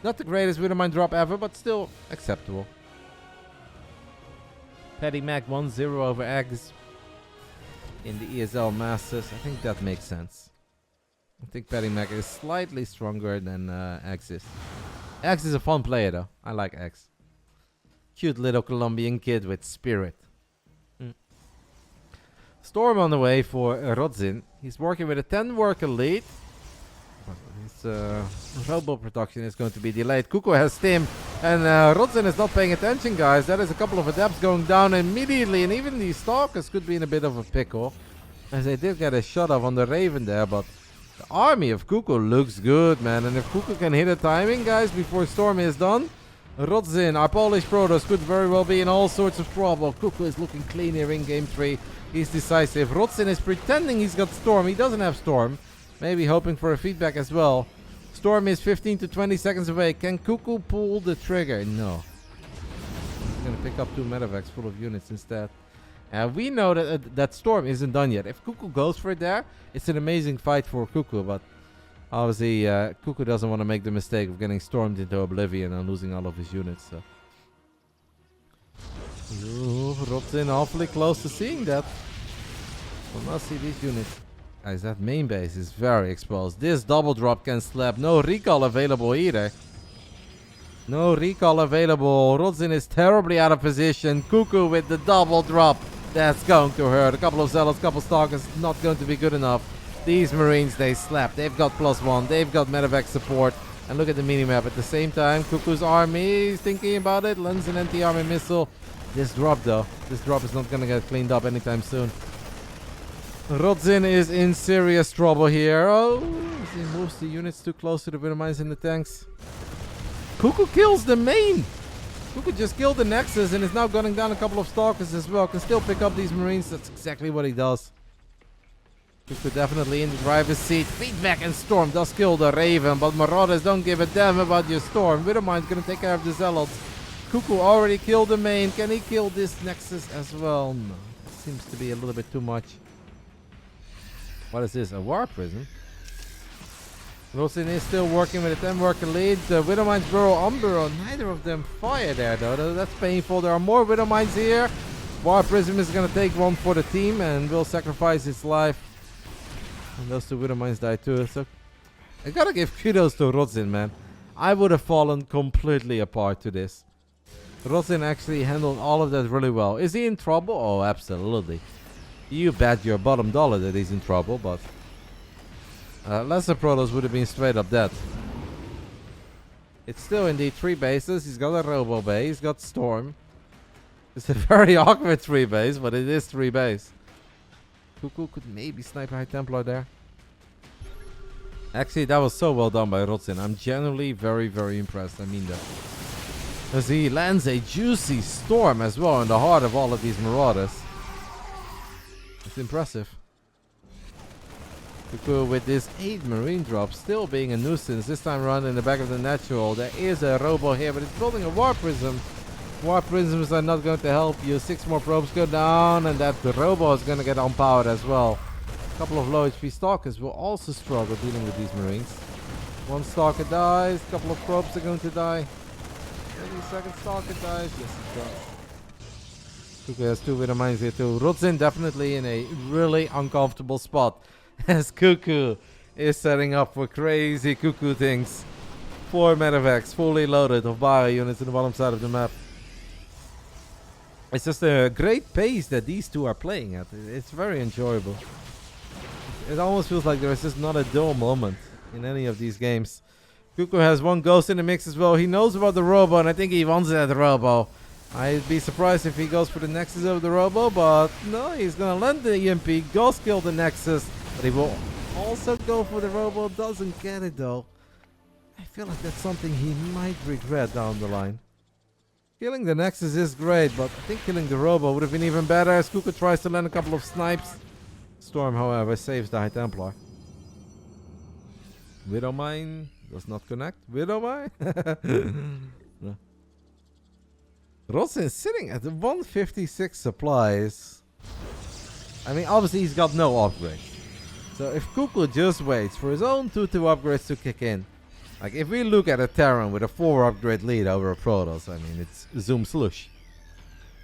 Speaker 1: not the greatest Widowmine drop ever, but still acceptable. Paddy Mac 1-0 over Eggs in the ESL Masters. I think that makes sense. I think Paddy Mac is slightly stronger than Eggs is. Eggs is a fun player though. I like Eggs. Cute little Colombian kid with spirit. Storm on the way for Rodzyn. He's working with a 10 worker lead. His robo production is going to be delayed. CuKu has Stim, and Rodzyn is not paying attention, guys. That is a couple of adepts going down immediately, and even these stalkers could be in a bit of a pickle, as they did get a shot off on the Raven there, but the army of CuKu looks good, man. And if CuKu can hit a timing, guys, before Storm is done, Rodzyn, our Polish Protoss, could very well be in all sorts of trouble. CuKu is looking clean here in game 3. He's decisive. Rodzyn is pretending he's got Storm. He doesn't have Storm. Maybe hoping for a feedback as well. Storm is 15 to 20 seconds away. Can CuKu pull the trigger? No. He's going to pick up 2 medevacs full of units instead. And we know that that Storm isn't done yet. If CuKu goes for it there, it's an amazing fight for CuKu. But obviously, CuKu doesn't want to make the mistake of getting stormed into oblivion and losing all of his units. So. Ooh, Rodzyn awfully close to seeing that. We'll not see these units. Guys, that main base is very exposed. This double drop can slap. No recall available either. No recall available. Rodzyn is terribly out of position. CuKu with the double drop. That's going to hurt. A couple of zealots, couple of stalkers, not going to be good enough. These Marines, they slap. They've got +1. They've got medevac support. And look at the minimap. At the same time, CuKu's army is thinking about it. Lands an anti-army missile. This drop, though. This drop is not going to get cleaned up anytime soon. Rodzyn is in serious trouble here. Oh, he moves the units too close to the Widowmines in the tanks. CuKu kills the main. CuKu just killed the Nexus and is now gunning down a couple of stalkers as well. Can still pick up these Marines. That's exactly what he does. CuKu definitely in the driver's seat. Feedback and Storm does kill the Raven, but Marauders don't give a damn about your Storm. Widowmine's gonna take care of the Zealots. CuKu already killed the main. Can he kill this Nexus as well? No. That seems to be a little bit too much. What is this? A war prison? Rodzyn is still working with a 10 worker lead. The Widowmines burrow Umbro. Neither of them fire there though. That's painful. There are more Widowmines here. War Prism is going to take one for the team and will sacrifice his life. And those 2 Widowmines die too. So I gotta give kudos to Rodzyn, man. I would have fallen completely apart to this. Rodzyn actually handled all of that really well. Is he in trouble? Oh, absolutely. You bet your bottom dollar that he's in trouble, but lesser Protoss would have been straight up dead. It's still indeed 3 bases. He's got a Robo base. He's got Storm. It's a very awkward 3 base, but it is 3 base. CuKu could maybe snipe High Templar there. Actually, that was so well done by Rodzyn. I'm genuinely very, very impressed. I mean that. As he lands a juicy Storm as well in the heart of all of these Marauders. It's impressive. CuKu with this 8 Marine drops still being a nuisance. This time around in the back of the natural. There is a Robo here, but it's building a War Prism. War Prisms are not going to help you. 6 more probes go down, and that Robo is going to get unpowered as well. A couple of low HP Stalkers will also struggle dealing with these Marines. 1 Stalker dies. A couple of probes are going to die. Maybe a second Stalker dies. Yes, it does. CuKu has 2 Widowmines here too. Rodzyn definitely in a really uncomfortable spot. As CuKu is setting up for crazy CuKu things. 4 medevacs fully loaded of bio units on the bottom side of the map. It's just a great pace that these 2 are playing at. It's very enjoyable. It almost feels like there is just not a dull moment in any of these games. CuKu has 1 Ghost in the mix as well. He knows about the Robo, and I think he wants that Robo. I'd be surprised if he goes for the Nexus over the Robo, but no, he's gonna land the EMP, Ghost kill the Nexus, but he will also go for the Robo. Doesn't get it though. I feel like that's something he might regret down the line. Killing the Nexus is great, but I think killing the Robo would have been even better as CuKu tries to land a couple of snipes. Storm, however, saves the High Templar. Widowmine does not connect. Widowmine? No. Rodzyn is sitting at 156 supplies. I mean, obviously he's got no upgrades. So if CuKu just waits for his own 2-2 upgrades to kick in, like if we look at a Terran with a 4 upgrade lead over a Protoss, I mean it's Zoom Slush.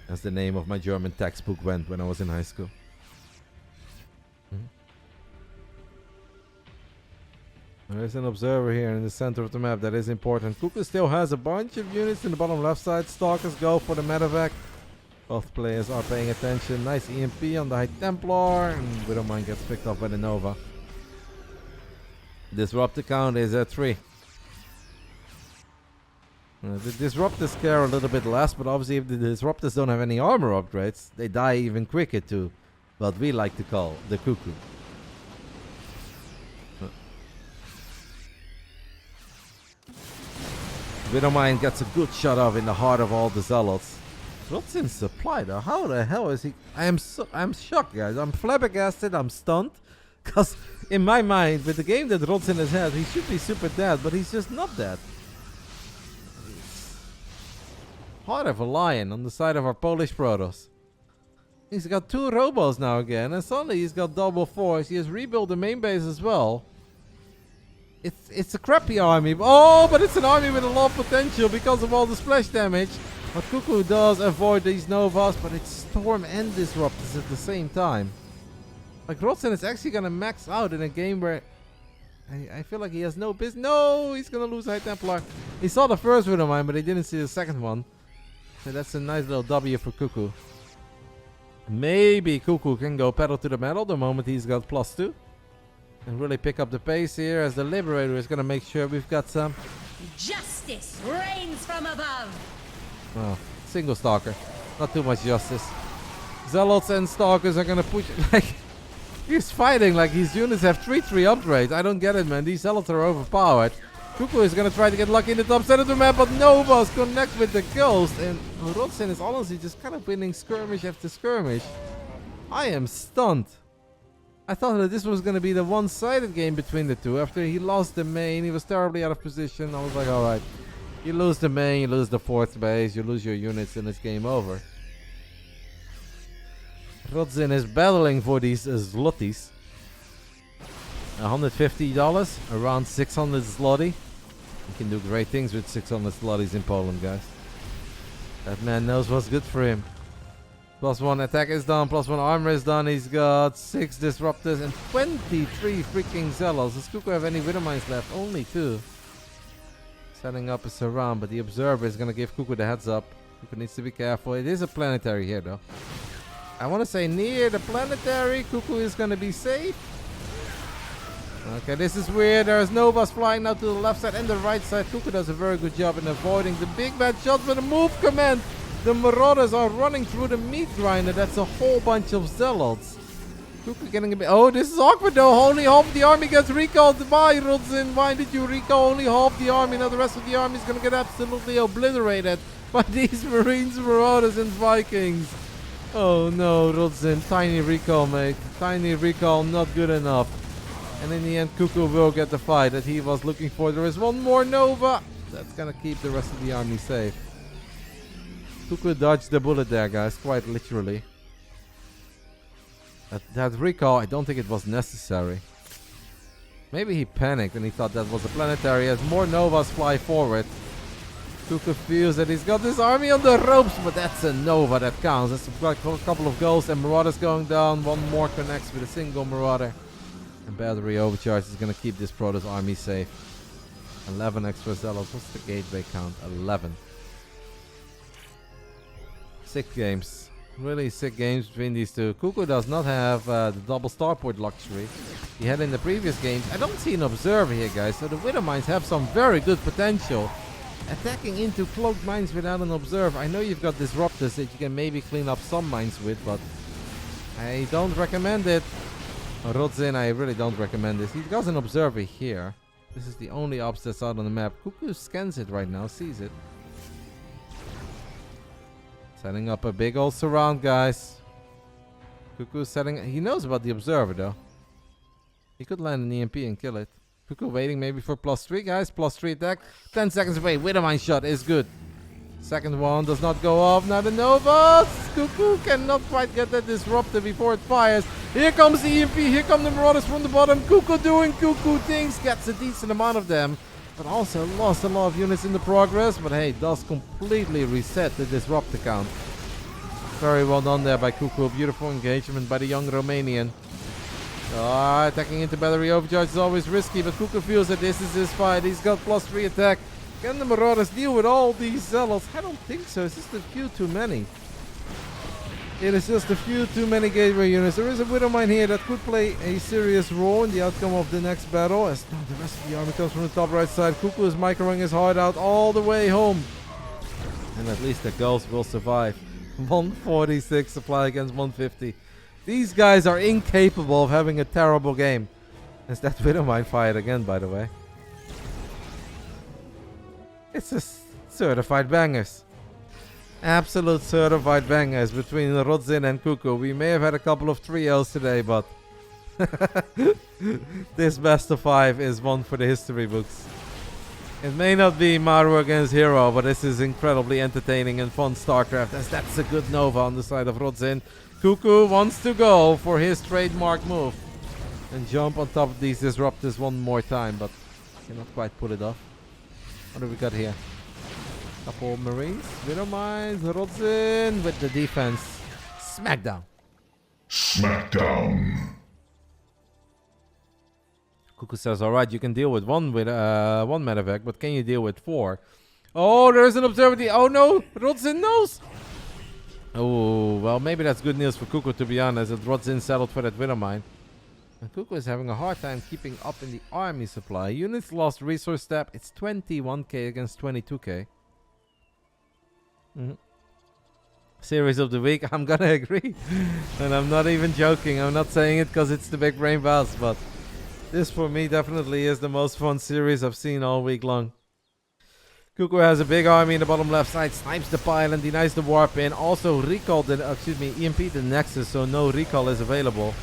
Speaker 1: As the name of my German textbook went when I was in high school. There's an observer here in the center of the map that is important. CuKu still has a bunch of units in the bottom left side. Stalkers go for the medevac. Both players are paying attention. Nice EMP on the High Templar. And Widowmine gets picked up by the Nova. Disruptor count is at 3. The Disruptors care a little bit less, but obviously if the Disruptors don't have any armor upgrades, they die even quicker to what we like to call the CuKu. Widowmine gets a good shot off in the heart of all the Zealots. Rodzyn's supply though, how the hell is he? I'm shocked, guys. I'm flabbergasted, I'm stunned. Because in my mind, with the game that Rodzyn has had, he should be super dead, but he's just not dead. Heart of a lion on the side of our Polish Protoss. He's got 2 robos now again, and suddenly he's got double force. He has rebuilt the main base as well. It's a crappy army. Oh, but it's an army with a lot of potential because of all the splash damage. But CuKu does avoid these Novas, but it's Storm and Disruptors at the same time. Like Rodzyn is actually gonna max out in a game where I feel like he has no business. No, he's gonna lose High Templar. He saw the first one of mine, but he didn't see the second one. So that's a nice little W for CuKu. Maybe CuKu can go pedal to the metal the moment he's got +2. And really pick up the pace here as the Liberator is going to make sure we've got some.
Speaker 5: Justice reigns from above.
Speaker 1: Oh, single Stalker. Not too much justice. Zealots and Stalkers are going to push. Like, he's fighting like his units have 3-3 upgrades. I don't get it, man. These Zealots are overpowered. CuKu is going to try to get lucky in the top center of the map, but Novas connect with the Ghost. And Rodzyn is honestly just kind of winning skirmish after skirmish. I am stunned. I thought that this was going to be the one-sided game between the two. After he lost the main, he was terribly out of position. I was like, alright. You lose the main, you lose the 4th base, you lose your units, and it's game over. Rodzyn is battling for these zlotys. $150, around 600 zloty. You can do great things with 600 zlotys in Poland, guys. That man knows what's good for him. +1 attack is done, +1 armor is done. He's got 6 Disruptors and 23 freaking Zealots. Does CuKu have any Widowmines left? Only 2. Setting up a surround, but the Observer is going to give CuKu the heads up. CuKu needs to be careful. It is a planetary here, though. I want to say near the planetary, CuKu is going to be safe. Okay, this is weird. There's Novas flying now to the left side and the right side. CuKu does a very good job in avoiding the big bad shots with a move command. The Marauders are running through the meat grinder. That's a whole bunch of Zealots. CuKu getting a bit... Oh, this is awkward though. Only half the army gets recalled. Why, Rodzyn? Why did you recall only half the army? Now the rest of the army is going to get absolutely obliterated by these Marines, Marauders, and Vikings. Oh no, Rodzyn. Tiny recall, mate. Tiny recall, not good enough. And in the end, CuKu will get the fight that he was looking for. There is one more Nova. That's going to keep the rest of the army safe. CuKu dodged the bullet there, guys, quite literally. That recall, I don't think it was necessary. Maybe he panicked and he thought that was a planetary as more Novas fly forward. CuKu feels that he's got this army on the ropes, but that's a Nova that counts. That's like a couple of goals and Marauders going down. One more connects with a single Marauder. And battery overcharge is going to keep this Protoss army safe. 11 extra Zealots. What's the gateway count? 11. 6 games. Really sick games between these two. CuKu does not have the double starport luxury he had in the previous games. I don't see an observer here, guys, so the Widowmines have some very good potential. Attacking into cloaked mines without an observer. I know you've got Disruptors that you can maybe clean up some mines with, but I don't recommend it. Rodzyn, I really don't recommend this. He's got an observer here. This is the only ops that's out on the map. CuKu scans it right now, sees it. Setting up a big old surround, guys. CuKu setting... He knows about the observer, though. He could land an EMP and kill it. CuKu waiting maybe for +3, guys. +3 attack. 10 seconds away. Widowmine shot is good. Second one does not go off. Now the Novas. CuKu cannot quite get that disruptor before it fires. Here comes the EMP. Here come the Marauders from the bottom. CuKu doing CuKu things. Gets a decent amount of them. But also lost a lot of units in the progress. But hey, does completely reset the disruptor count. Very well done there by CuKu. Beautiful engagement by the young Romanian. Attacking into battery overcharge is always risky, but CuKu feels that this is his fight. He's got +3 attack. Can the Marauders deal with all these zealots? I don't think so. It's just a few too many. It is just a few too many gateway units. There is a Widowmine here that could play a serious role in the outcome of the next battle. As now the rest of the army comes from the top right side. CuKu is microing his heart out all the way home. And at least the girls will survive. 146 supply against 150. These guys are incapable of having a terrible game. Is that Widowmine fired again, by the way? It's just certified bangers. Absolute certified bangers between Rodzyn and CuKu. We may have had a couple of trios today, but this best of 5 is one for the history books. It may not be Maru against Hero, but this is incredibly entertaining and fun StarCraft, as that's a good Nova on the side of Rodzyn. CuKu wants to go for his trademark move and jump on top of these disruptors one more time, but cannot quite pull it off. What do we got here? Couple Marines, Widowmines, Rodzyn with the defense. Smackdown.
Speaker 2: Smackdown.
Speaker 1: CuKu says, alright, you can deal with one medevac, but can you deal with 4? Oh, there's an observatory. Oh no, Rodzyn knows. Oh, well, maybe that's good news for CuKu, to be honest, that Rodzyn settled for that Widowmine. And CuKu is having a hard time keeping up in the army supply. Units lost resource step. It's 21k against 22k. Series of the week, I'm gonna agree. And I'm not even joking. I'm not saying it because it's the Big Brain Bouts, but this for me definitely is the most fun series I've seen all week long. CuKu has a big army in the bottom left side, snipes the pile and denies the warp in. Also recalled the, EMP the Nexus, so no recall is available.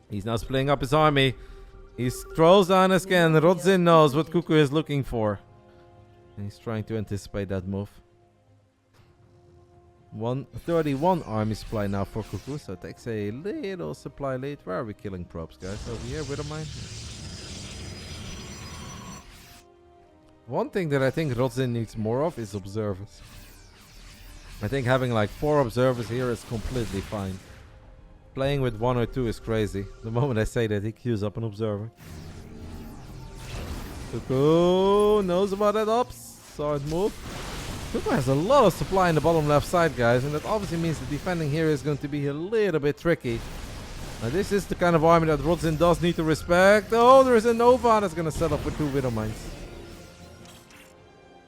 Speaker 1: He's now splitting up his army. He throws down a scan. Rodzyn knows what CuKu is looking for. And he's trying to anticipate that move. 131 army supply now for CuKu, so it takes a little supply lead. Where are we killing probes, guys? Over here, Widowmine? One thing that I think Rodzyn needs more of is observers. I think having like 4 observers here is completely fine. Playing with 1 or 2 is crazy. The moment I say that, he queues up an observer. CuKu knows about that ops. Saw it move. CuKu has a lot of supply in the bottom left side, guys, and that obviously means the defending here is going to be a little bit tricky. Now this is the kind of army that Rodzyn does need to respect. Oh, there is a Nova that's going to set up with 2 Widowmines.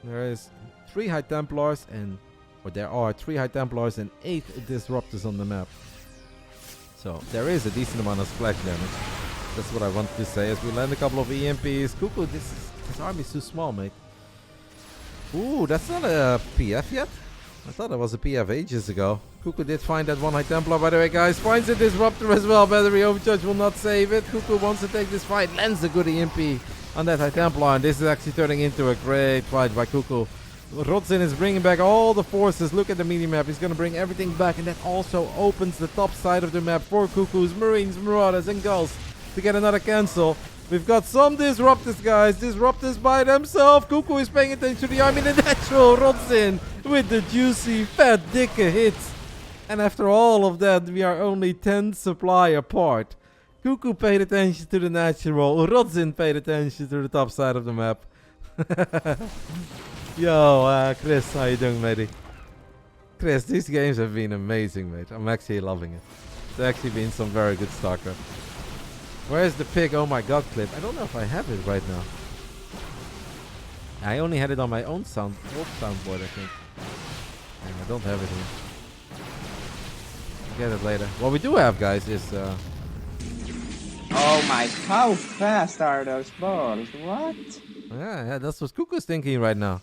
Speaker 1: There is 3 High Templars and... or there are 3 High Templars and 8 Disruptors on the map. So there is a decent amount of splash damage. That's what I wanted to say as we land a couple of EMPs. CuKu, this army is too small, mate. Ooh, that's not a PF yet? I thought it was a PF ages ago. CuKu did find that 1 High Templar, by the way, guys. Finds a Disruptor as well. Battery Overcharge will not save it. CuKu wants to take this fight. Lands a good EMP on that High Templar, and this is actually turning into a great fight by CuKu. Rodzyn is bringing back all the forces. Look at the mini-map. He's going to bring everything back, and that also opens the top side of the map for CuKu's Marines, Marauders, and Gulls to get another cancel. We've got some Disruptors, guys. Disruptors by themselves. CuKu is paying attention to the army. The natural Rodzyn with the juicy, fat, dicke hits. And after all of that, we are only 10 supply apart. CuKu paid attention to the natural. Rodzyn paid attention to the top side of the map. Yo, Chris, how you doing, matey? Chris, these games have been amazing, mate. I'm actually loving it. It's actually been some very good StarCraft. Where's the pig? Oh my god clip? I don't know if I have it right now. I only had it on my own soundboard, I think. And I don't have it here. I'll get it later. What we do have, guys, is...
Speaker 7: Oh my, how fast are those balls? What?
Speaker 1: Yeah, that's what CuKu's thinking right now.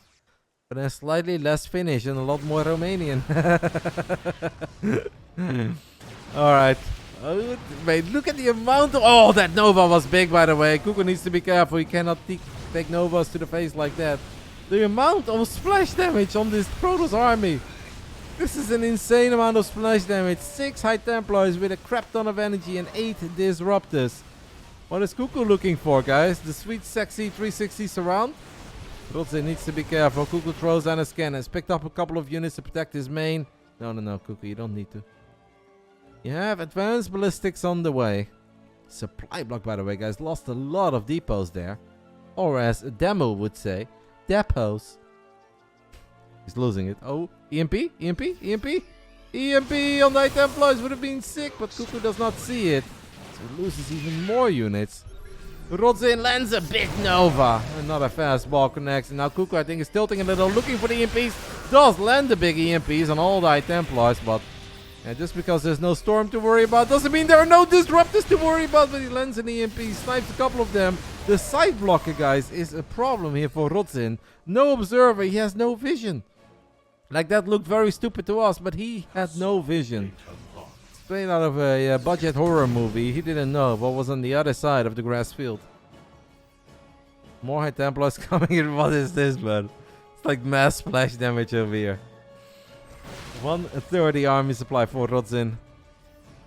Speaker 1: But then slightly less Finnish and a lot more Romanian. Alright. Oh, mate, look at the amount of... Oh, that Nova was big, by the way. CuKu needs to be careful. He cannot take Novas to the face like that. The amount of splash damage on this Protoss army. This is an insane amount of splash damage. 6 High Templars with a crap ton of energy and 8 Disruptors. What is CuKu looking for, guys? The sweet, sexy 360 surround? Rodzyn needs to be careful. CuKu throws down his cannons. Picked up a couple of units to protect his main. No, CuKu, you don't need to. You have advanced ballistics on the way. Supply block, by the way, guys. Lost a lot of depots there. Or as a demo would say, depots. He's losing it. Oh, EMP? EMP? EMP? EMP on the High Templars would have been sick, but CuKu does not see it. So he loses even more units. Rodzyn lands a big Nova. Another fast ball connects. And now CuKu, I think, is tilting a little, looking for the EMPs. Does land the big EMPs on all the High Templars, but just because there's no storm to worry about doesn't mean there are no disruptors to worry about. But he lands an EMP, snipes a couple of them. The side blocker, guys, is a problem here for Rodzyn. No observer, he has no vision. Like, that looked very stupid to us, but he had no vision. Straight out of a budget horror movie. He didn't know what was on the other side of the grass field. More High Templars coming in. What is this, man? It's like mass splash damage over here. 130 army supply for Rodzyn.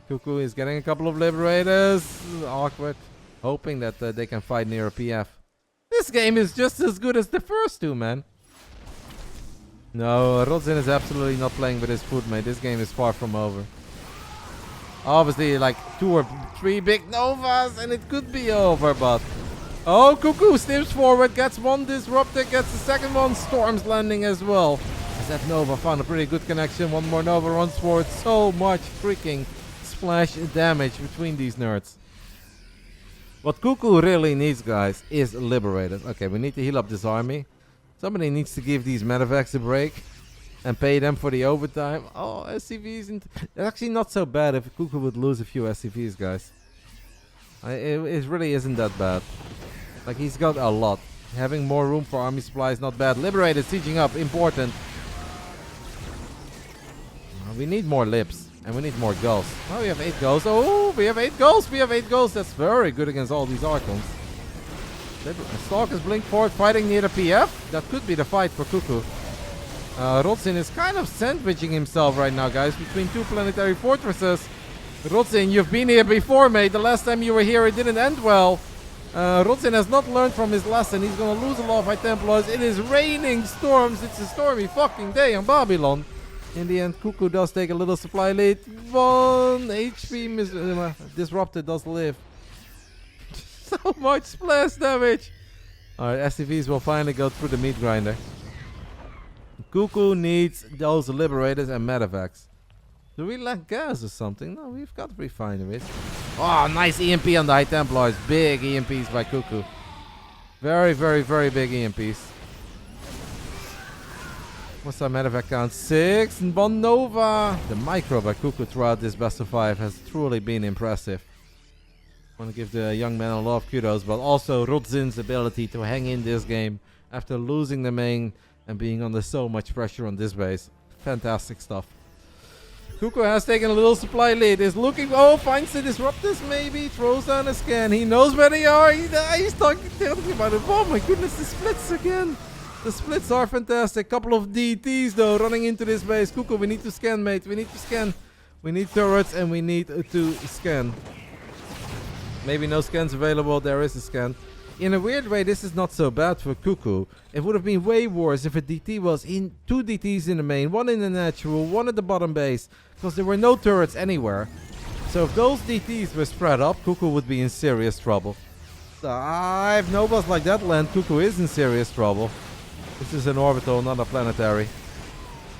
Speaker 1: CuKu is getting a couple of Liberators. Awkward. Hoping that they can fight near a PF. This game is just as good as the first two, man. No, Rodzyn is absolutely not playing with his foot, mate. This game is far from over. Obviously, like 2 or 3 big Novas, and it could be over, but... Oh, CuKu steps forward, gets 1 Disruptor, gets the second one. Storm's landing as well. As that Nova found a pretty good connection. 1 more Nova runs forward. So much freaking splash damage between these nerds. What CuKu really needs, guys, is Liberators. Okay, we need to heal up this army. Somebody needs to give these medevacs a break and pay them for the overtime. Oh, SCVs. It's actually not so bad if CuKu would lose a few SCVs, guys. It really isn't that bad. Like, he's got a lot. Having more room for army supply is not bad. Liberators sieging up, important. We need more lips. And we need more ghosts. Oh, we have 8 ghosts. Oh, we have 8 ghosts. We have 8 ghosts. That's very good against all these Archons. Stalkers blink forward, fighting near the PF. That could be the fight for CuKu. Rodzyn is kind of sandwiching himself right now, guys, between 2 planetary fortresses. Rodzyn, you've been here before, mate. The last time you were here, it didn't end well. Rodzyn has not learned from his lesson. He's going to lose a lot of High Templars. It is raining storms. It's a stormy fucking day on Babylon. In the end, CuKu does take a little supply lead. 1 HP Disruptor does live. So much splash damage. Alright, SCVs will finally go through the meat grinder. CuKu needs those Liberators and medevacs. Do we lack gas or something? No, we've got refineries. Oh, nice EMP on the High Templars. Big EMPs by CuKu. Very, very, very big EMPs. What's our medevac count? 6 and 1 Nova. The micro by CuKu throughout this best of 5 has truly been impressive. I want to give the young man a lot of kudos, but also Rodzyn's ability to hang in this game after losing the main and being under so much pressure on this base. Fantastic stuff. CuKu has taken a little supply lead. Is looking. Oh, finds the Disruptors maybe. Throws down a scan. He knows where they are. He's talking about it. Oh my goodness, the splits again. The splits are fantastic. Couple of DTs though running into this base. CuKu, we need to scan, mate. We need to scan. We need turrets and we need to scan. Maybe no scans available. There is a scan. In a weird way, this is not so bad for CuKu. It would have been way worse if a DT was in 2 DTs in the main, 1 in the natural, 1 at the bottom base, because there were no turrets anywhere. So if those DTs were spread up, CuKu would be in serious trouble. If Novas like that land, CuKu is in serious trouble. This is an orbital, not a planetary.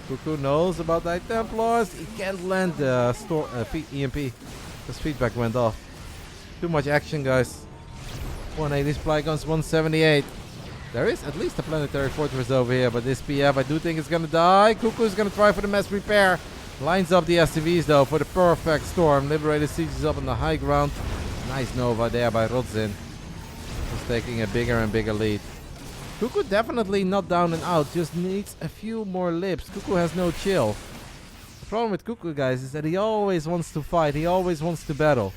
Speaker 1: CuKu knows about the High Templars. He can't land the EMP. His feedback went off. Too much action, guys. 180 supply guns, 178. There is at least a planetary fortress over here, but this PF I do think is gonna die. CuKu is gonna try for the mass repair. Lines up the SCVs though for the perfect storm. Liberator sieges up on the high ground. Nice Nova there by Rodzyn. He's taking a bigger and bigger lead. CuKu definitely not down and out, just needs a few more lips. CuKu has no chill. The problem with CuKu, guys, is that he always wants to fight. He always wants to battle.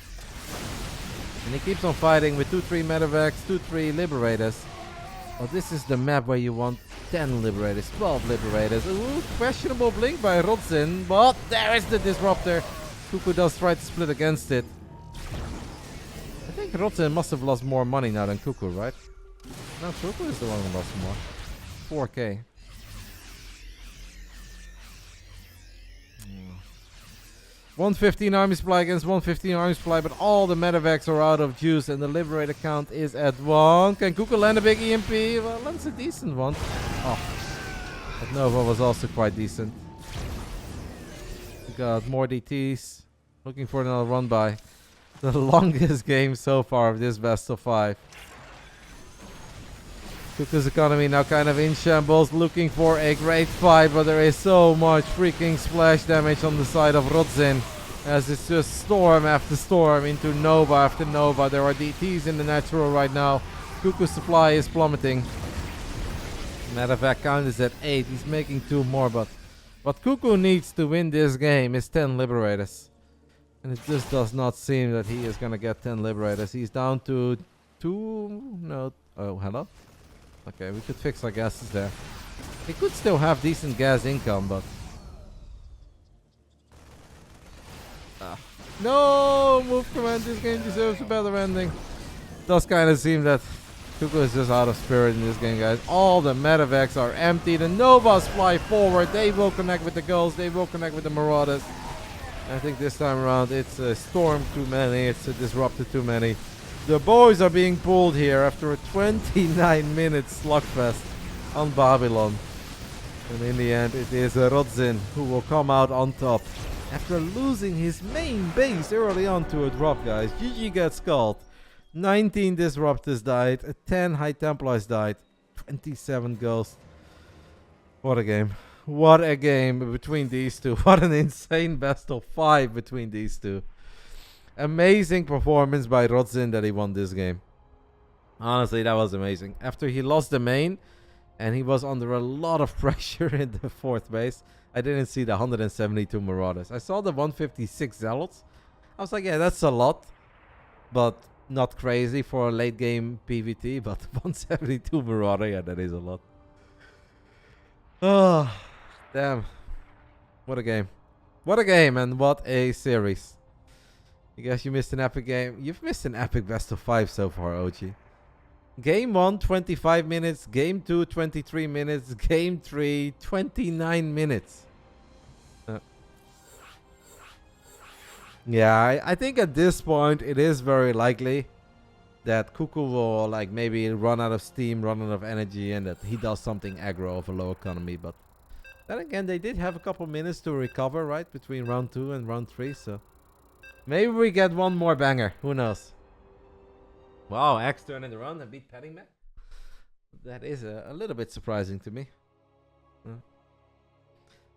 Speaker 1: And he keeps on fighting with 2-3 medevacs, 2-3 Liberators. Oh, this is the map where you want 10 Liberators, 12 Liberators. Ooh, questionable blink by Rodzyn, but there is the Disruptor. CuKu does try to split against it. I think Rodzyn must have lost more money now than CuKu, right? No, CuKu is the one who lost more. 4k. 115 army supply against 115 army supply, but all the medevacs are out of juice and the Liberator count is at 1. Can CuKu land a big EMP? Well, lands a decent one. Oh, that Nova was also quite decent. We got more DTs. Looking for another run by. The longest game so far of this best of 5. CuKu's economy now kind of in shambles, looking for a great fight, but there is so much freaking splash damage on the side of Rodzyn, as it's just storm after storm into Nova after Nova. There are DTs in the natural right now. CuKu's supply is plummeting. Medevac count is at 8. He's making 2 more, but what CuKu needs to win this game is 10 Liberators. And it just does not seem that he is gonna get 10 Liberators. He's down to 2... No... Oh, hello? Okay, we could fix our gases there. He could still have decent gas income, but... No! Move command, this game deserves a better ending. It does kind of seem that CuKu is just out of spirit in this game, guys. All the medevacs are empty. The Novas fly forward. They will connect with the Gulls. They will connect with the Marauders. I think this time around it's a Storm too many. It's a Disruptor too many. The boys are being pulled here after a 29-minute slugfest on Babylon. And in the end, it is Rodzyn who will come out on top. After losing his main base early on to a drop, guys. GG gets skulled. 19 Disruptors died. 10 High Templars died. 27 Ghosts. What a game. What a game between these two. What an insane best of 5 between these two. Amazing performance by Rodzyn that he won this game. Honestly, that was amazing. After he lost the main and he was under a lot of pressure in the 4th base, I didn't see the 172 Marauders. I saw the 156 Zealots. I was like, yeah, that's a lot, but not crazy for a late game PvT. But 172 Marauder, yeah, that is a lot. Oh, damn. What a game. What a game and what a series. I guess you missed an epic game. You've missed an epic best of 5 so far, OG. Game 1, 25 minutes. Game 2, 23 minutes. Game 3, 29 minutes. Yeah, I think at this point it is very likely that CuKu will like maybe run out of steam, run out of energy, and that he does something aggro of a low economy. But then again, they did have a couple minutes to recover, right, between round 2 and round 3, so maybe we get one more banger. Who knows? Wow, Axe turned in the run and beat Padding Man. That is a little bit surprising to me.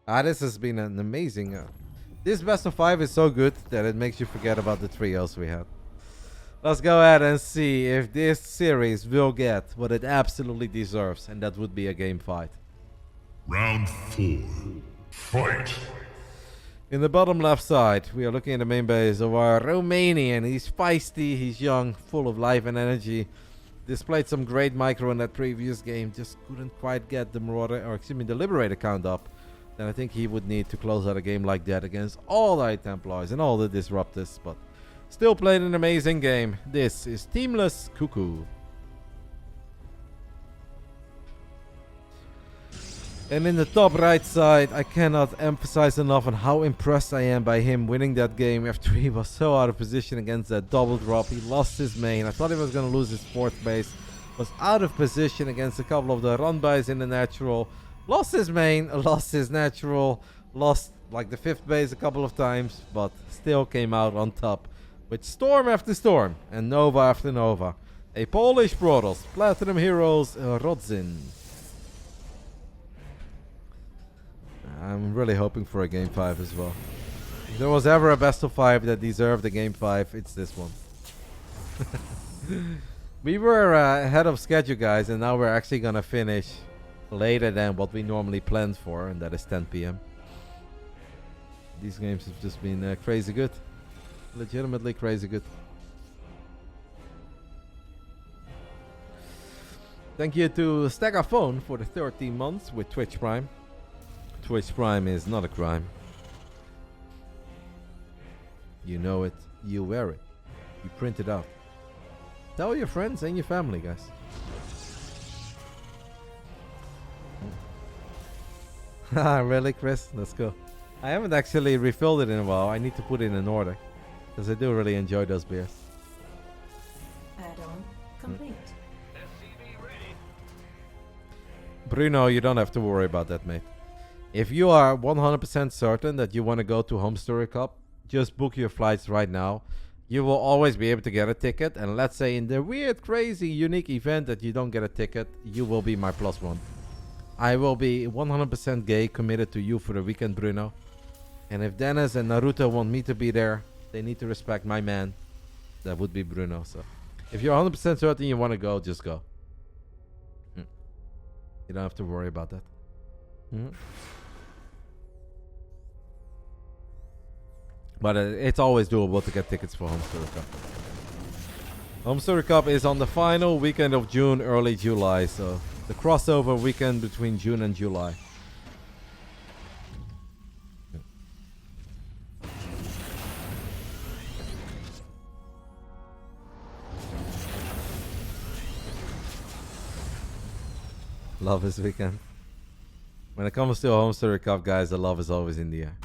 Speaker 1: This has been an amazing... this best of 5 is so good that it makes you forget about the trios we had. Let's go ahead and see if this series will get what it absolutely deserves. And that would be a game fight.
Speaker 3: Round 4.
Speaker 2: Fight.
Speaker 1: In the bottom left side, we are looking at the main base of our Romanian. He's feisty, he's young, full of life and energy. Displayed some great micro in that previous game. Just couldn't quite get the Marauder, or excuse me, the Liberator count up. Then I think he would need to close out a game like that against all the High Templars and all the Disruptors. But still played an amazing game. This is Teamless CuKu. And in the top right side, I cannot emphasize enough on how impressed I am by him winning that game after he was so out of position against that double drop. He lost his main. I thought he was going to lose his 4th base. Was out of position against a couple of the run bys in the natural. Lost his main, lost his natural, lost like the 5th base a couple of times, but still came out on top with storm after storm and Nova after Nova. A Polish Protoss, Platinum Heroes, Rodzyn. I'm really hoping for a game 5 as well. If there was ever a best of 5 that deserved a game 5, it's this one. We were ahead of schedule, guys, and now we're actually gonna finish later than what we normally planned for, and that is 10 PM. These games have just been crazy good. Legitimately crazy good. Thank you to Stagaphone for the 13 months with Twitch Prime. Twitch Prime is not a crime. You know it, you wear it, you print it out. Tell your friends and your family, guys. Really, Chris? Let's go. I haven't actually refilled it in a while. I need to put it in order. Because I do really enjoy those beers.
Speaker 4: Add-on complete.
Speaker 1: Bruno, you don't have to worry about that, mate. If you are 100% certain that you want to go to Home Story Cup, just book your flights right now. You will always be able to get a ticket. And let's say in the weird, crazy, unique event that you don't get a ticket, you will be my +1. I will be 100% gay committed to you for the weekend, Bruno. And if Dennis and Naruto want me to be there, they need to respect my man. That would be Bruno. So if you're 100% certain you want to go, just go. You don't have to worry about that. But it's always doable to get tickets for Home Story Cup. Home Story Cup is on the final weekend of June, early July. So the crossover weekend between June and July. Love this weekend. When it comes to a Home Story Cup, guys, the love is always in the air.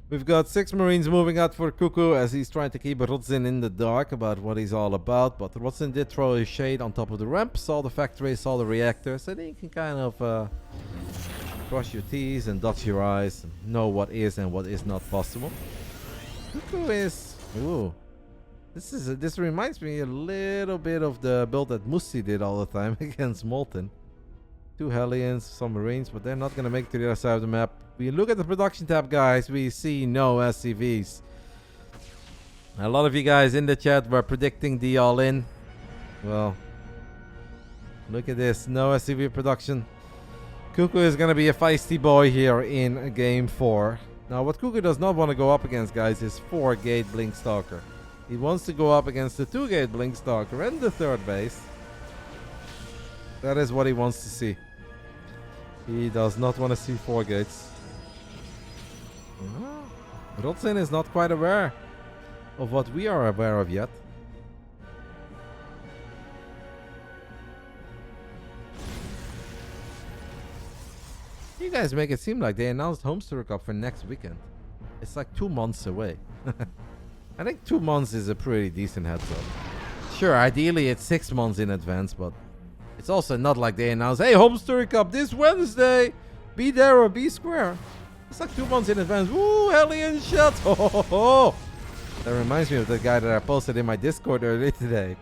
Speaker 1: We've got 6 Marines moving out for CuKu as he's trying to keep Rodzyn in the dark about what he's all about. But Rodzyn did throw his shade on top of the ramp, saw the factory, saw the reactors, and then you can kind of cross your T's and dot your I's and know what is and what is not possible. CuKu is... Ooh. This reminds me a little bit of the build that Musi did all the time against Molten. 2 Hellions, some Marines, but they're not going to make it to the other side of the map. We look at the production tab, guys, we see no SCVs. A lot of you guys in the chat were predicting the all-in. Well, look at this, no SCV production. CuKu is going to be a feisty boy here in game 4. Now, what CuKu does not want to go up against, guys, is 4-gate Blink Stalker. He wants to go up against the 2-gate Blink Stalker and the 3rd base. That is what he wants to see. He does not want to see 4 gates. Rodzyn is not quite aware of what we are aware of yet. You guys make it seem like they announced Home Story Cup for next weekend. It's like 2 months away. I think 2 months is a pretty decent heads up. Sure, ideally it's 6 months in advance, but it's also not like they announce, hey, Home Story Cup this Wednesday. Be there or be square. It's like 2 months in advance. Woo, Hellion shots. Ho, ho, ho, ho. That reminds me of the guy that I posted in my Discord earlier today.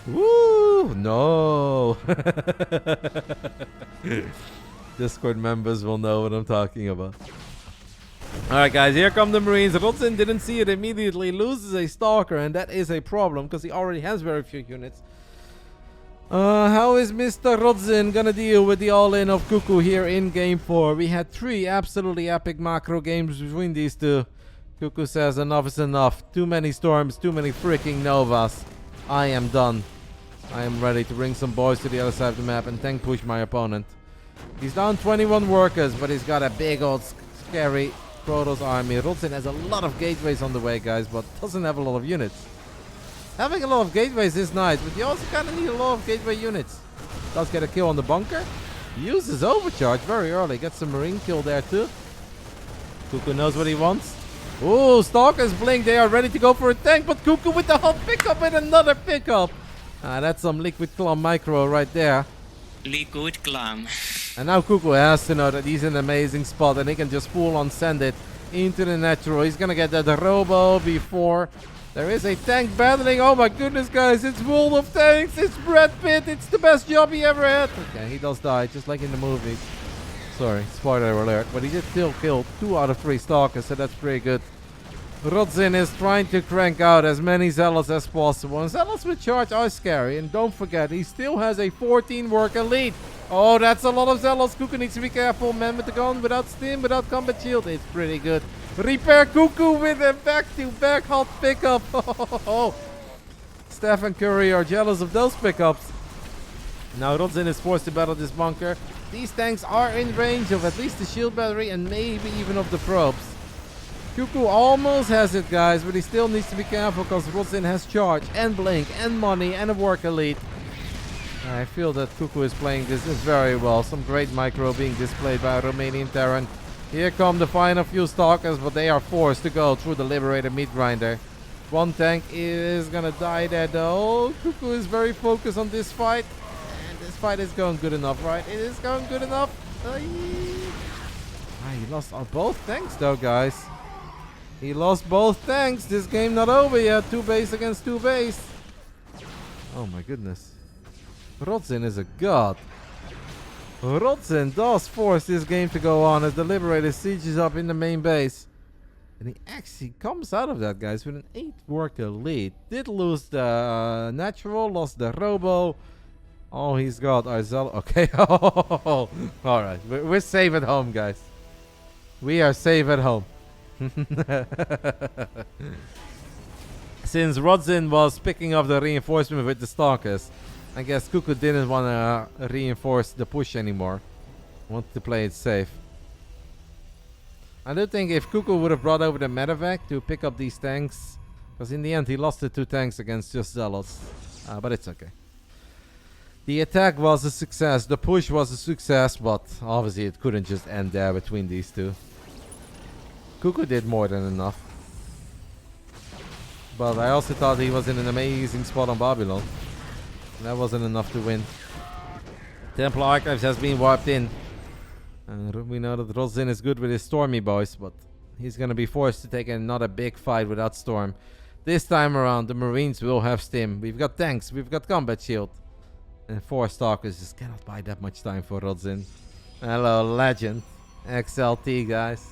Speaker 1: Woo, no. Discord members will know what I'm talking about. Alright guys, here come the Marines. Rodzyn didn't see it immediately, loses a Stalker, and that is a problem because he already has very few units. How is Mr. Rodzyn gonna deal with the all-in of CuKu here in game 4? We had 3 absolutely epic macro games between these two. CuKu says enough is enough. Too many storms, too many freaking Novas. I am done. I am ready to bring some boys to the other side of the map and tank push my opponent. He's down 21 workers, but he's got a big old scary Protoss army. Rodzyn has a lot of gateways on the way, guys, but doesn't have a lot of units. Having a lot of gateways is nice, but you also kind of need a lot of gateway units. Does get a kill on the bunker. Uses overcharge very early. Gets a Marine kill there too. CuKu knows what he wants. Ooh, Stalkers blink. They are ready to go for a tank, but CuKu with the hot pickup with another pickup. That's some Liquid Clam micro right there.
Speaker 8: Liquid Clam.
Speaker 1: And now CuKu has to know that he's in an amazing spot and he can just full on send it into the natural. He's gonna get that robo before there is a tank battling. Oh my goodness, guys, it's World of Tanks. It's Brad Pitt. It's the best job he ever had. Okay, he does die, just like in the movies. Sorry, spoiler alert. But he did still kill 2 out of 3 Stalkers, so that's pretty good. Rodzyn is trying to crank out as many Zealots as possible. And Zealots with charge are scary. And don't forget, he still has a 14 worker lead. Oh, that's a lot of Zealots. CuKu needs to be careful. Man with the gun, without stim, without combat shield. It's pretty good. Repair CuKu with a back-to-back hot pickup. Steph and Curry are jealous of those pickups. Now Rodzyn is forced to battle this bunker. These tanks are in range of at least the shield battery and maybe even of the probes. CuKu almost has it, guys, but he still needs to be careful because Rodzyn has charge and blink and money and a work elite. I feel that CuKu is playing this very well. Some great micro being displayed by a Romanian Terran. Here come the final few stalkers, but they are forced to go through the Liberator meat grinder. One tank is gonna die there though. CuKu is very focused on this fight. And this fight is going good enough, right? It is going good enough. He lost both tanks though, guys. He lost both tanks. This game not over yet. 2 base against 2 base. Oh my goodness. Rodzyn is a god. Rodzyn does force this game to go on as the Liberator sieges up in the main base. And he actually comes out of that, guys, with an 8 worker lead. Did lose the natural, lost the robo. Oh, he's got Arzel. Okay. Alright. We're safe at home, guys. We are safe at home. Since Rodzyn was picking up the reinforcement with the stalkers, I guess CuKu didn't want to reinforce the push anymore. Wanted to play it safe. I do think if CuKu would have brought over the medevac to pick up these tanks, because in the end he lost the 2 tanks against just Zealots. But it's okay. The attack was a success, the push was a success, but obviously it couldn't just end there between these two. CuKu did more than enough. But I also thought he was in an amazing spot on Babylon. That wasn't enough to win. Templar Archives has been wiped in. And we know that Rodzyn is good with his Stormy boys, but he's going to be forced to take another big fight without Storm. This time around, the Marines will have Stim. We've got tanks, we've got combat shield. And 4 Stalkers just cannot buy that much time for Rodzyn. Hello, legend. XLT, guys.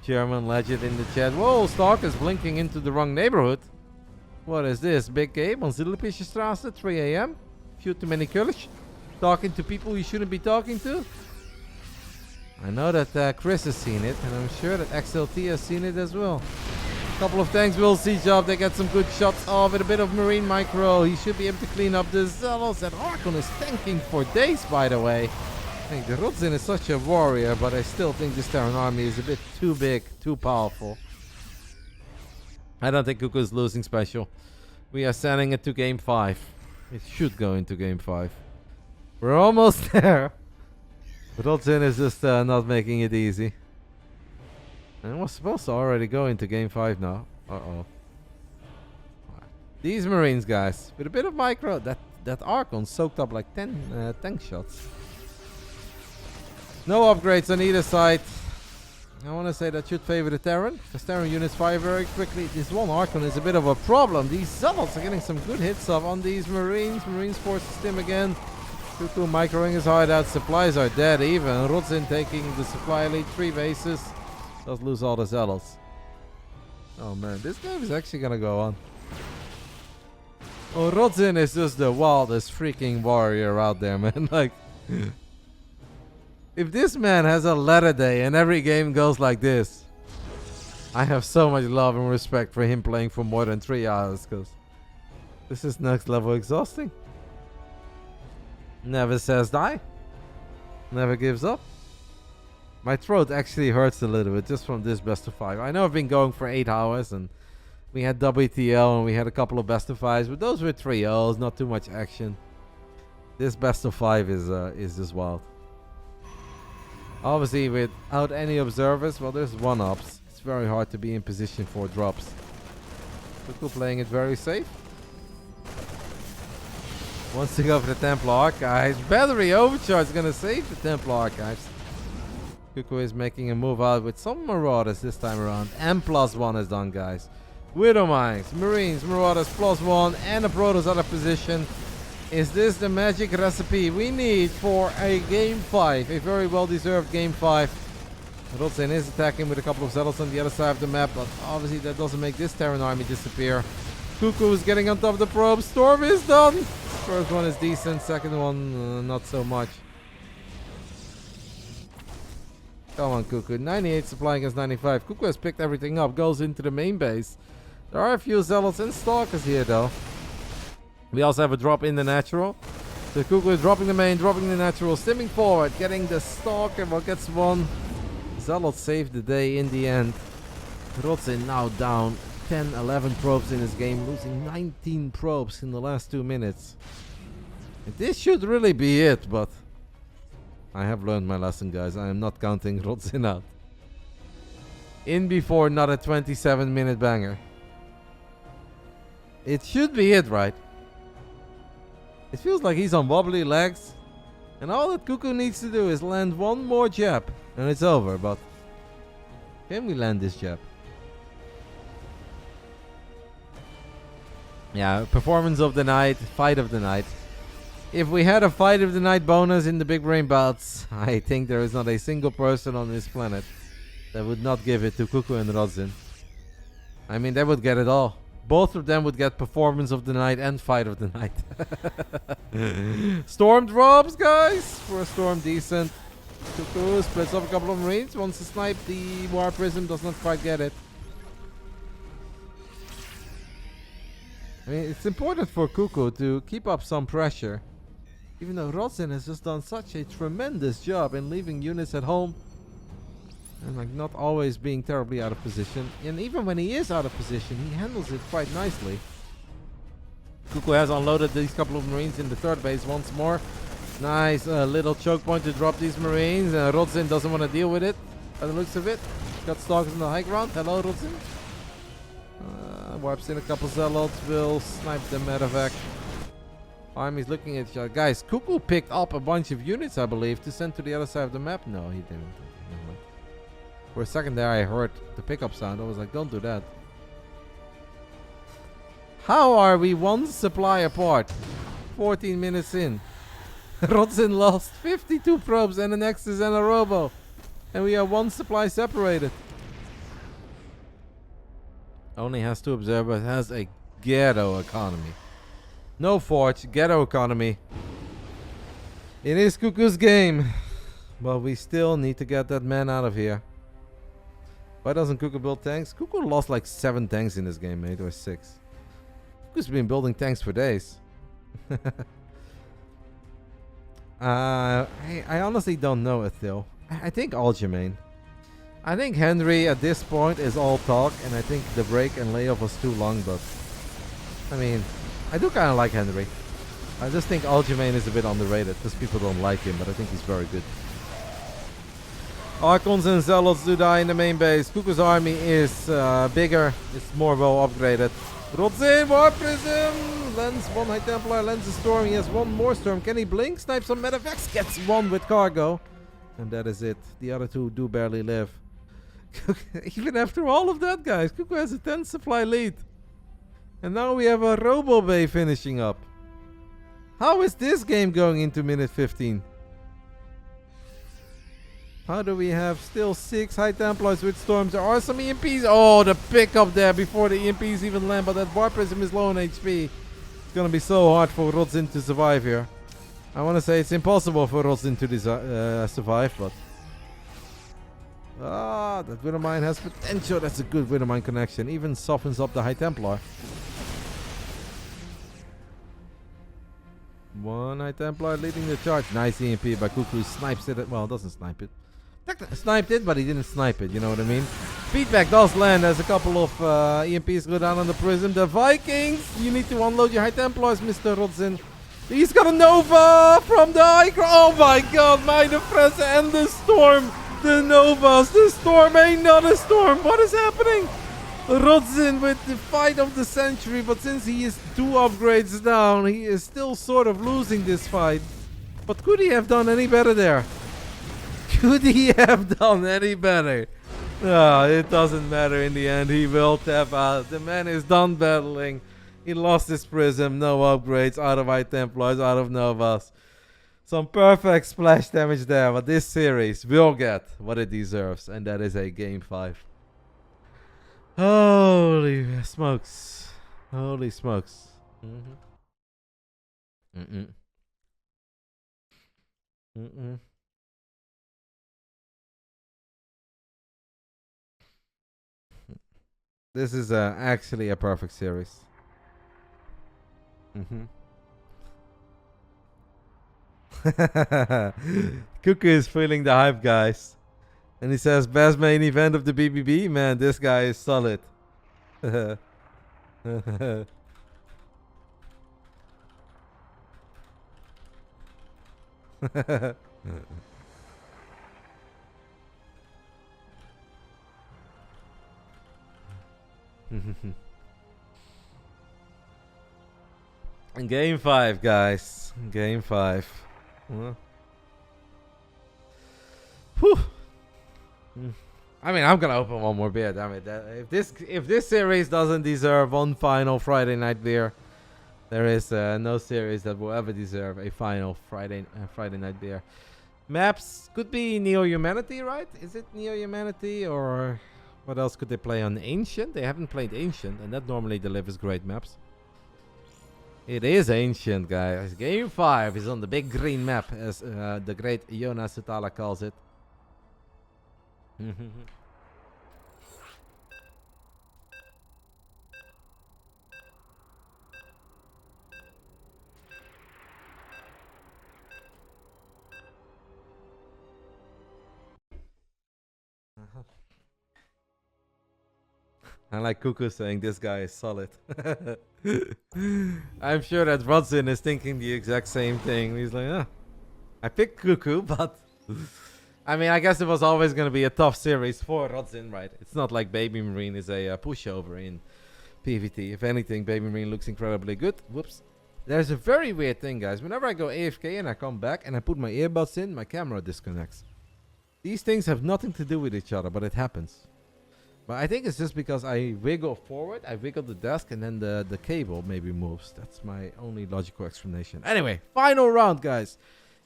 Speaker 1: German legend in the chat. Whoa, Stalkers blinking into the wrong neighborhood. What is this? Big game on Zillipische 3 AM? Few too many killers? Talking to people you shouldn't be talking to? I know that Chris has seen it, and I'm sure that XLT has seen it as well. A couple of tanks will siege up. They get some good shots off with a bit of Marine micro. He should be able to clean up the Zealots. And Archon is tanking for days, by the way. I think the Rodzyn is such a warrior, but I still think this Terran army is a bit too big, too powerful. I don't think CuKu is losing special. We are sending it to game 5. It should go into game 5. We're almost there. Rodzyn is just not making it easy. And we're supposed to already go into game 5 now. Uh-oh. These Marines, guys, with a bit of micro, that Archon soaked up like 10 tank shots. No upgrades on either side. I want to say that should favor the Terran, because Terran units fire very quickly. This one Archon is a bit of a problem. These Zealots are getting some good hits off on these Marines. Marines forced to stim again. CuKu microing his hard out. Supplies are dead even. Rodzyn taking the supply elite 3 bases. Does lose all the Zealots. Oh man, this game is actually gonna go on. Oh, Rodzyn is just the wildest freaking warrior out there, man. Like... If this man has a letter day and every game goes like this, I have so much love and respect for him playing for more than 3 hours, because this is next level exhausting. Never says die. Never gives up. My throat actually hurts a little bit just from this best of 5. I know I've been going for 8 hours and we had WTL and we had a couple of best of 5s, but those were 3-0s, not too much action. This best of 5 is just wild. Obviously, without any observers, well, there's 1-ups. It's very hard to be in position for drops. CuKu playing it very safe. Wants to go for the Templar Archives. Battery Overcharge is going to save the Templar Archives. CuKu is making a move out with some Marauders this time around. And +1 is done, guys. Widow Mines, Marines, Marauders +1, and a Protoss out of position. Is this the magic recipe we need for a game 5? A very well-deserved game 5. Rodzyn is attacking with a couple of Zealots on the other side of the map, but obviously that doesn't make this Terran army disappear. CuKu is getting on top of the probe. Storm is done. First one is decent, second one not so much. Come on, CuKu. 98 supply against 95. CuKu has picked everything up, goes into the main base. There are a few Zealots and Stalkers here though. We also have a drop in the natural. So CuKu is dropping the main, dropping the natural, stimming forward, getting the stalk, and what gets one. Zealot saved the day in the end. Rodzyn now down 10, 11 probes in his game, losing 19 probes in the last 2 minutes. This should really be it, but I have learned my lesson, guys. I am not counting Rodzyn out. In before not a 27-minute banger. It should be it, right? It feels like he's on wobbly legs. And all that CuKu needs to do is land one more jab. And it's over, but can we land this jab? Yeah, performance of the night, fight of the night. If we had a fight of the night bonus in the Big Brain Bouts, I think there is not a single person on this planet that would not give it to CuKu and Rodzyn. I mean, they would get it all. Both of them would get performance of the night and fight of the night. Storm drops, guys. For a storm, decent. CuKu splits up a couple of marines. Wants to snipe the War Prism. Does not quite get it. I mean, it's important for CuKu to keep up some pressure. Even though Rodzyn has just done such a tremendous job in leaving units at home. And like not always being terribly out of position. And even when he is out of position, he handles it quite nicely. CuKu has unloaded these couple of marines in the third base once more. Nice little choke point to drop these marines. Rodzyn doesn't want to deal with it by the looks of it. Got stalkers in the high ground. Hello, Rodzyn. Wipes in a couple zealots. Will snipe the medevac. Army's looking at each other. Guys, CuKu picked up a bunch of units, I believe, to send to the other side of the map. No, he didn't. Never mind. For a second there, I heard the pickup sound. I was like, don't do that. How are we one supply apart? 14 minutes in. Rodzyn lost 52 probes and a Nexus and a Robo. And we are one supply separated. Only has 2 observers. Has a ghetto economy. No forge. Ghetto economy. It is CuKu's game. But we still need to get that man out of here. Why doesn't CuKu build tanks? CuKu lost like 7 tanks in this game, mate. Or 6. CuKu's been building tanks for days. I honestly don't know it, though. I think all Jermaine. I think Henry at this point is all talk, and I think the break and layoff was too long, but I mean, I do kind of like Henry. I just think Aljamain is a bit underrated because people don't like him, but I think he's very good. Archons and Zealots do die in the main base. CuKu's army is bigger, it's more well upgraded. Rodzyn, War Prism, lands 1 High Templar, lands a Storm, he has 1 more Storm. Can he blink? Snipe some Medevacs, gets 1 with cargo. And that is it. The other 2 do barely live. Even after all of that, guys, CuKu has a 10 supply lead. And now we have a Robo Bay finishing up. How is this game going into minute 15? How do we have still 6 High Templars with Storms? There are some EMPs. Oh, the pickup there before the EMPs even land. But that War Prism is low on HP. It's going to be so hard for Rodzyn to survive here. I want to say it's impossible for Rodzyn to survive, but... that Widowmine has potential. That's a good Widowmine connection. Even softens up the High Templar. 1 High Templar leading the charge. Nice EMP by CuKu. Snipes it. Well, doesn't snipe it. Sniped it, but he didn't snipe it. You know what I mean? Feedback does land as a couple of EMPs go down on the Prism. The Vikings! You need to unload your High Templars, Mr. Rodzyn. He's got a Nova from the high ground. Oh my god, Meine Fresse and the Storm. The Novas, the Storm ain't not a Storm. What is happening? Rodzyn with the fight of the century, but since he is 2 upgrades down, he is still sort of losing this fight. But could he have done any better there? Could he have done any better? No, it doesn't matter in the end. He will tap out. The man is done battling. He lost his Prism, no upgrades, out of High Templars, out of Novas. Some perfect splash damage there, but this series will get what it deserves, and that is a Game 5. Holy smokes. Holy smokes. This is actually a perfect series. CuKu is feeling the hype, guys. And he says, best main event of the BBB? Man, this guy is solid. Game 5, guys. Game 5. Whew. I mean, I'm gonna open one more beer. Damn it! If this series doesn't deserve one final Friday night beer, there is no series that will ever deserve a final Friday night beer. Maps could be Neo Humanity, right? Is it Neo Humanity, or what else could they play on Ancient? They haven't played Ancient, and that normally delivers great maps. It is Ancient, guys. Game 5 is on the big green map, as the great Jonas Sutala calls it. I like CuKu saying this guy is solid. I'm sure that Rodzyn is thinking the exact same thing. He's like, I picked CuKu, but I mean, I guess it was always going to be a tough series for Rodzyn, right? It's not like Baby Marine is a pushover in PvT. If anything, Baby Marine looks incredibly good. Whoops. There's a very weird thing, guys. Whenever I go AFK and I come back and I put my earbuds in, my camera disconnects. These things have nothing to do with each other, but it happens. But I think it's just because I wiggle forward, I wiggle the desk, and then the cable maybe moves. That's my only logical explanation. Anyway, final round, guys.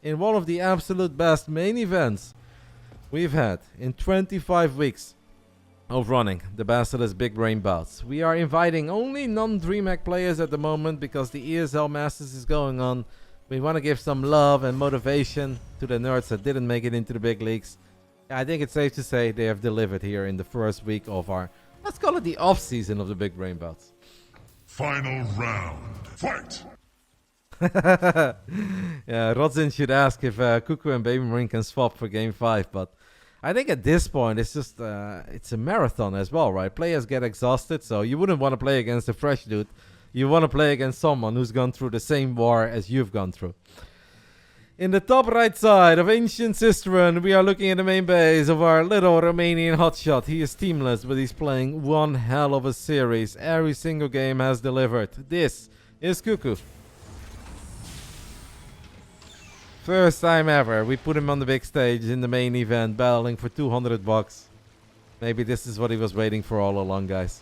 Speaker 1: In one of the absolute best main events we've had in 25 weeks of running the BASILISK Big Brain Bouts. We are inviting only non-DreamHack players at the moment because the ESL Masters is going on. We want to give some love and motivation to the nerds that didn't make it into the big leagues. I think it's safe to say they have delivered here in the first week of our, let's call it the off-season of the Big Brain Bouts.
Speaker 3: Final round. Fight!
Speaker 1: Yeah, Rodzyn should ask if CuKu and Baby Marine can swap for Game 5, but I think at this point it's just, it's a marathon as well, right? Players get exhausted, so you wouldn't want to play against a fresh dude. You want to play against someone who's gone through the same war as you've gone through. In the top right side of Ancient Sisteron, we are looking at the main base of our little Romanian hotshot. He is teamless, but he's playing one hell of a series. Every single game has delivered. This is CuKu. First time ever, we put him on the big stage in the main event, battling for 200 bucks. Maybe this is what he was waiting for all along, guys.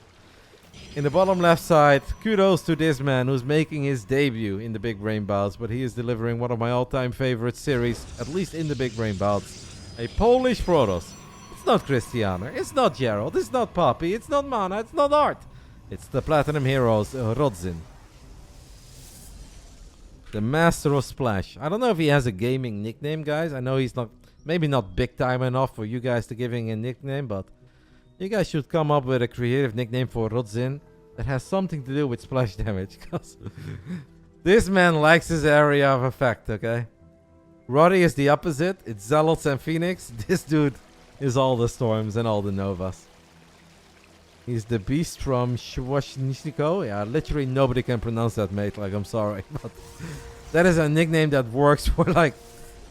Speaker 1: In the bottom left side, kudos to this man who's making his debut in the Big Brain Bouts, but he is delivering one of my all-time favorite series, at least in the Big Brain Bouts. A Polish Protoss. It's not Cristiano, it's not Gerald, it's not Poppy, it's not Mana, it's not Art. It's the Platinum Heroes, Rodzyn. The Master of Splash. I don't know if he has a gaming nickname, guys. I know he's not, maybe not big time enough for you guys to give him a nickname, but you guys should come up with a creative nickname for Rodzyn that has something to do with splash damage, because this man likes his area of effect, okay? Roddy is the opposite. It's Zealots and Phoenix. This dude is all the Storms and all the Novas. He's the beast from Shwashniko. Yeah, literally nobody can pronounce that, mate. Like, I'm sorry, but that is a nickname that works for like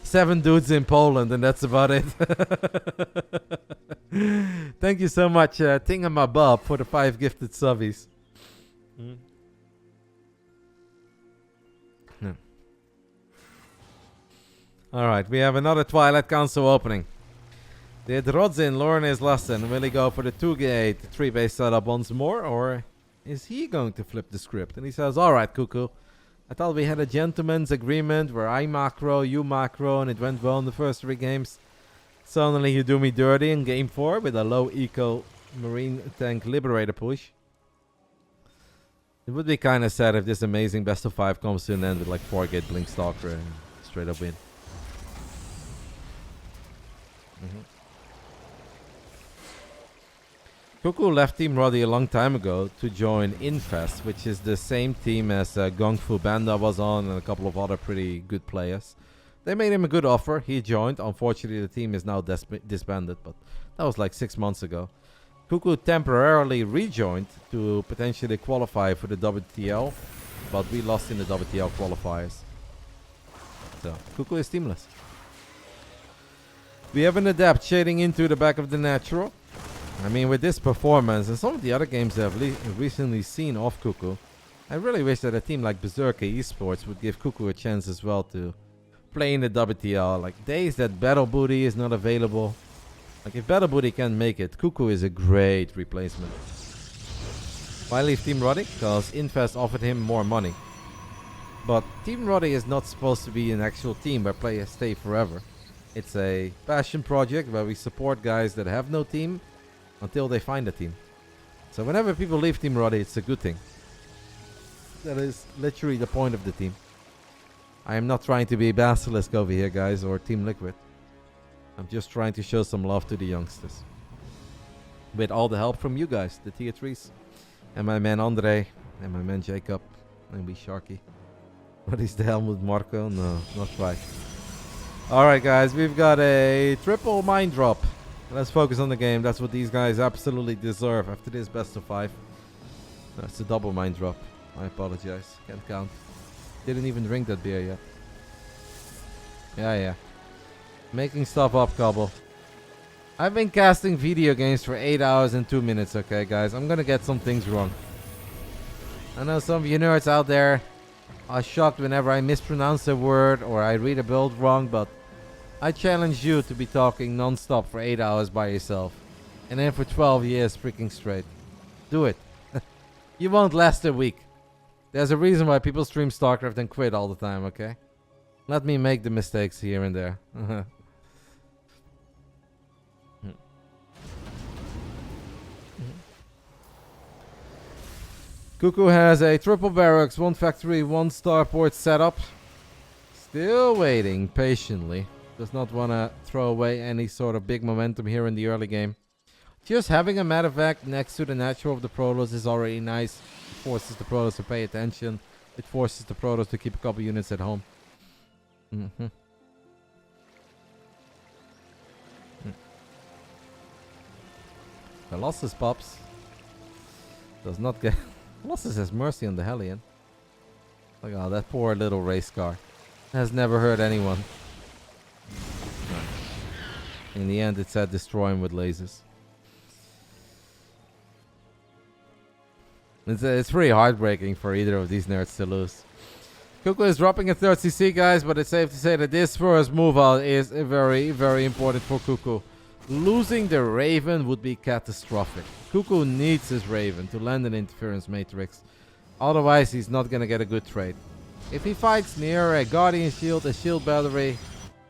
Speaker 1: 7 dudes in Poland, and that's about it. Thank you so much, Tingamabob, for the 5 gifted subbies. Alright, we have another Twilight Council opening. Did Rodzyn learn his lesson? Will he go for the 2-gate 3-base setup once more, or is he going to flip the script? And he says, alright, CuKu, I thought we had a gentleman's agreement where I macro, you macro, and it went well in the first 3 games. Suddenly you do me dirty in game 4 with a low eco Marine tank Liberator push. It would be kind of sad if this amazing best of 5 comes to an end with like 4-gate Blink Stalker and straight up win. CuKu left Team Roddy a long time ago to join Infest, which is the same team as Gong Fu Banda was on and a couple of other pretty good players. They made him a good offer. He joined. Unfortunately, the team is now disbanded, but that was like 6 months ago. CuKu temporarily rejoined to potentially qualify for the WTL, but we lost in the WTL qualifiers. So, CuKu is teamless. We have an adept shading into the back of the natural. I mean, with this performance and some of the other games I've recently seen off CuKu, I really wish that a team like Berserker Esports would give CuKu a chance as well to play in the WTL. Like days that Battle Booty is not available. Like if Battle Booty can't make it, CuKu is a great replacement. Why leave Team Roddy? Because Infest offered him more money. But Team Roddy is not supposed to be an actual team where players stay forever. It's a passion project where we support guys that have no team until they find a team. So whenever people leave Team Roddy, it's a good thing. That is literally the point of the team. I am not trying to be Basilisk over here, guys, or Team Liquid. I'm just trying to show some love to the youngsters. With all the help from you guys, the tier 3s. And my man Andre, and my man Jacob, and we Sharky. What is the hell with Marco? No, not quite. Alright guys, we've got a triple mine drop. Let's focus on the game. That's what these guys absolutely deserve after this best of 5. No, it's a double mine drop. I apologize. Can't count. Didn't even drink that beer yet. Yeah. Making stuff up, Cobble. I've been casting video games for 8 hours and 2 minutes, okay, guys? I'm gonna get some things wrong. I know some of you nerds out there are shocked whenever I mispronounce a word or I read a build wrong, but I challenge you to be talking non-stop for 8 hours by yourself. And then for 12 years freaking straight. Do it. You won't last a week. There's a reason why people stream StarCraft and quit all the time, okay? Let me make the mistakes here and there. CuKu has a triple barracks, 1 factory, 1 starport setup. Still waiting patiently. Does not want to throw away any sort of big momentum here in the early game. Just having a medevac next to the natural of the Protoss is already nice. It forces the Protoss to pay attention. It forces the Protoss to keep a couple units at home. Colossus pops. Does not get... Colossus has mercy on the Hellion. Like, oh, that poor little race car. Has never hurt anyone. In the end, it said destroy him with lasers. It's pretty heartbreaking for either of these nerds to lose. CuKu is dropping a 3rd CC, guys, but it's safe to say that this first move out is very, very important for CuKu. Losing the Raven would be catastrophic. CuKu needs his Raven to land an interference matrix. Otherwise, he's not going to get a good trade. If he fights near a Guardian Shield, a Shield Battery,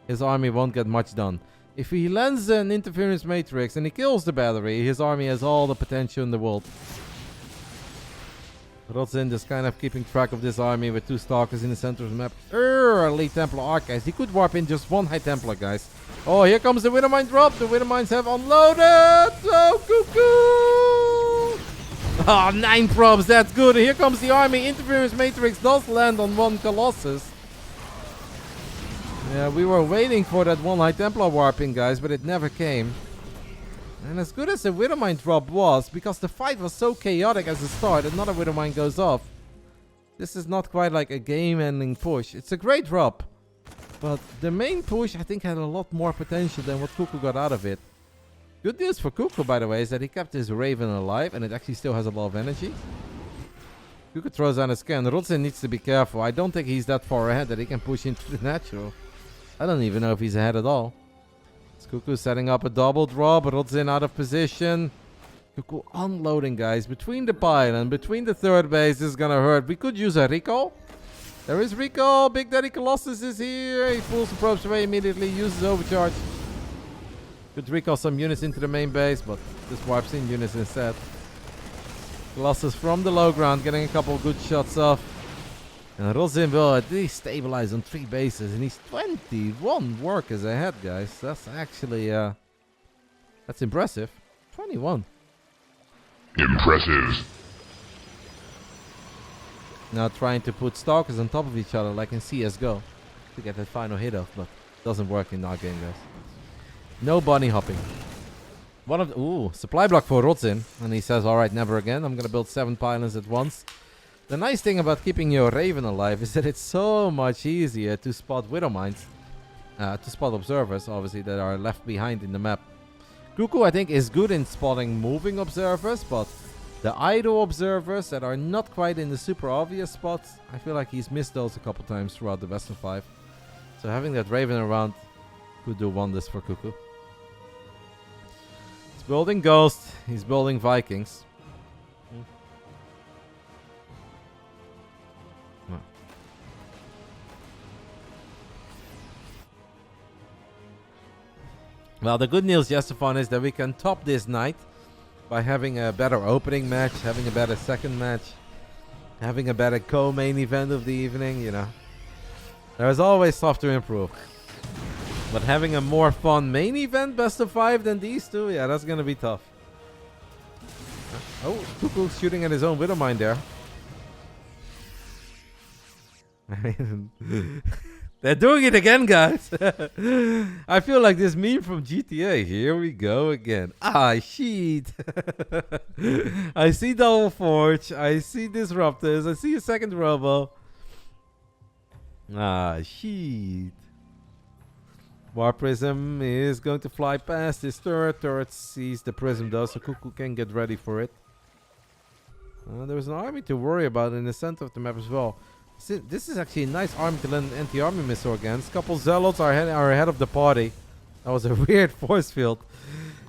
Speaker 1: his army won't get much done. If he lands an interference matrix and he kills the battery, his army has all the potential in the world. Rodzyn just kind of keeping track of this army with 2 Stalkers in the center of the map. Elite Templar Archives. He could warp in just 1 High Templar, guys. Oh, here comes the Winter Mine drop. The Winter Mines have unloaded. Oh, CuKu! Oh, 9 probes. That's good. Here comes the army. Interference Matrix does land on 1 Colossus. Yeah, we were waiting for that 1 High Templar warping, guys, but it never came. And as good as the Widowmine drop was, because the fight was so chaotic as a start, another Widowmine goes off. This is not quite like a game-ending push. It's a great drop. But the main push, I think, had a lot more potential than what CuKu got out of it. Good news for CuKu, by the way, is that he kept his Raven alive, and it actually still has a lot of energy. CuKu throws on a scan. Rodzyn needs to be careful. I don't think he's that far ahead that he can push into the natural. I don't even know if he's ahead at all. CuKu setting up a double draw, but Rodzyn out of position. CuKu unloading, guys. Between the pylon, between the 3rd base, this is gonna hurt. We could use a recall. There is recall. Big Daddy Colossus is here. He pulls the probes away immediately, uses overcharge. Could recall some units into the main base, but just wipes in units instead. Colossus from the low ground, getting a couple of good shots off. And Rodzyn will at least stabilize on 3 bases, and he's 21 workers ahead, guys. That's actually, that's impressive. 21.
Speaker 3: Impressive.
Speaker 1: Now trying to put Stalkers on top of each other like in CSGO. to get that final hit off, but doesn't work in our game, guys. No bunny hopping. One of the, ooh, supply block for Rodzyn, and he says, all right, never again. I'm gonna build 7 pylons at once. The nice thing about keeping your Raven alive is that it's so much easier to spot Widow Mines, to spot observers, obviously, that are left behind in the map. CuKu, I think, is good in spotting moving observers, but the idle observers that are not quite in the super obvious spots, I feel like he's missed those a couple times throughout the best of 5. So having that Raven around could do wonders for CuKu. He's building Ghost, he's building Vikings. Well, the good news, Jestefan, is that we can top this night by having a better opening match, having a better second match, having a better co-main event of the evening, you know. There's always stuff to improve. But having a more fun main event, best of 5 than these two, yeah, that's going to be tough. Oh, CuKu shooting at his own Widowmine there. They're doing it again, guys. I feel like this meme from GTA. Here we go again. Ah, shit. I see Double Forge. I see Disruptors. I see a second Robo. Ah, shit. War Prism is going to fly past his turret. Turret sees the Prism though, so CuKu can get ready for it. There's an army to worry about in the center of the map as well. This is actually a nice army to land an anti-army missile against. Couple Zealots are ahead of the party. That was a weird force field.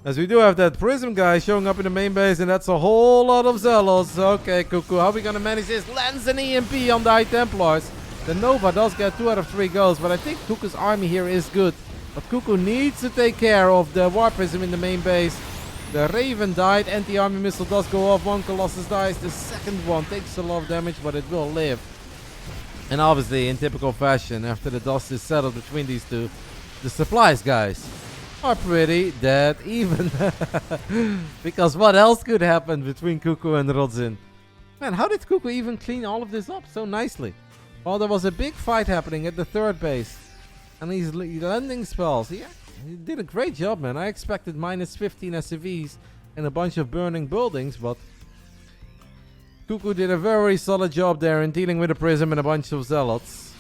Speaker 1: As we do have that Prism guy showing up in the main base, and that's a whole lot of Zealots. Okay, CuKu, how are we going to manage this? Lands an EMP on the High Templars. The Nova does get 2 out of 3 goals, but I think CuKu's army here is good. But CuKu needs to take care of the War Prism in the main base. The Raven died. Anti-army missile does go off. 1 Colossus dies. The second one takes a lot of damage, but it will live. And obviously, in typical fashion, after the dust is settled between these two, the supplies, guys, are pretty dead even. Because what else could happen between CuKu and Rodzyn? Man, how did CuKu even clean all of this up so nicely? Well, there was a big fight happening at the third base. And he's landing spells. He did a great job, man. I expected minus 15 SCVs and a bunch of burning buildings, but CuKu did a very solid job there in dealing with a Prism and a bunch of Zealots.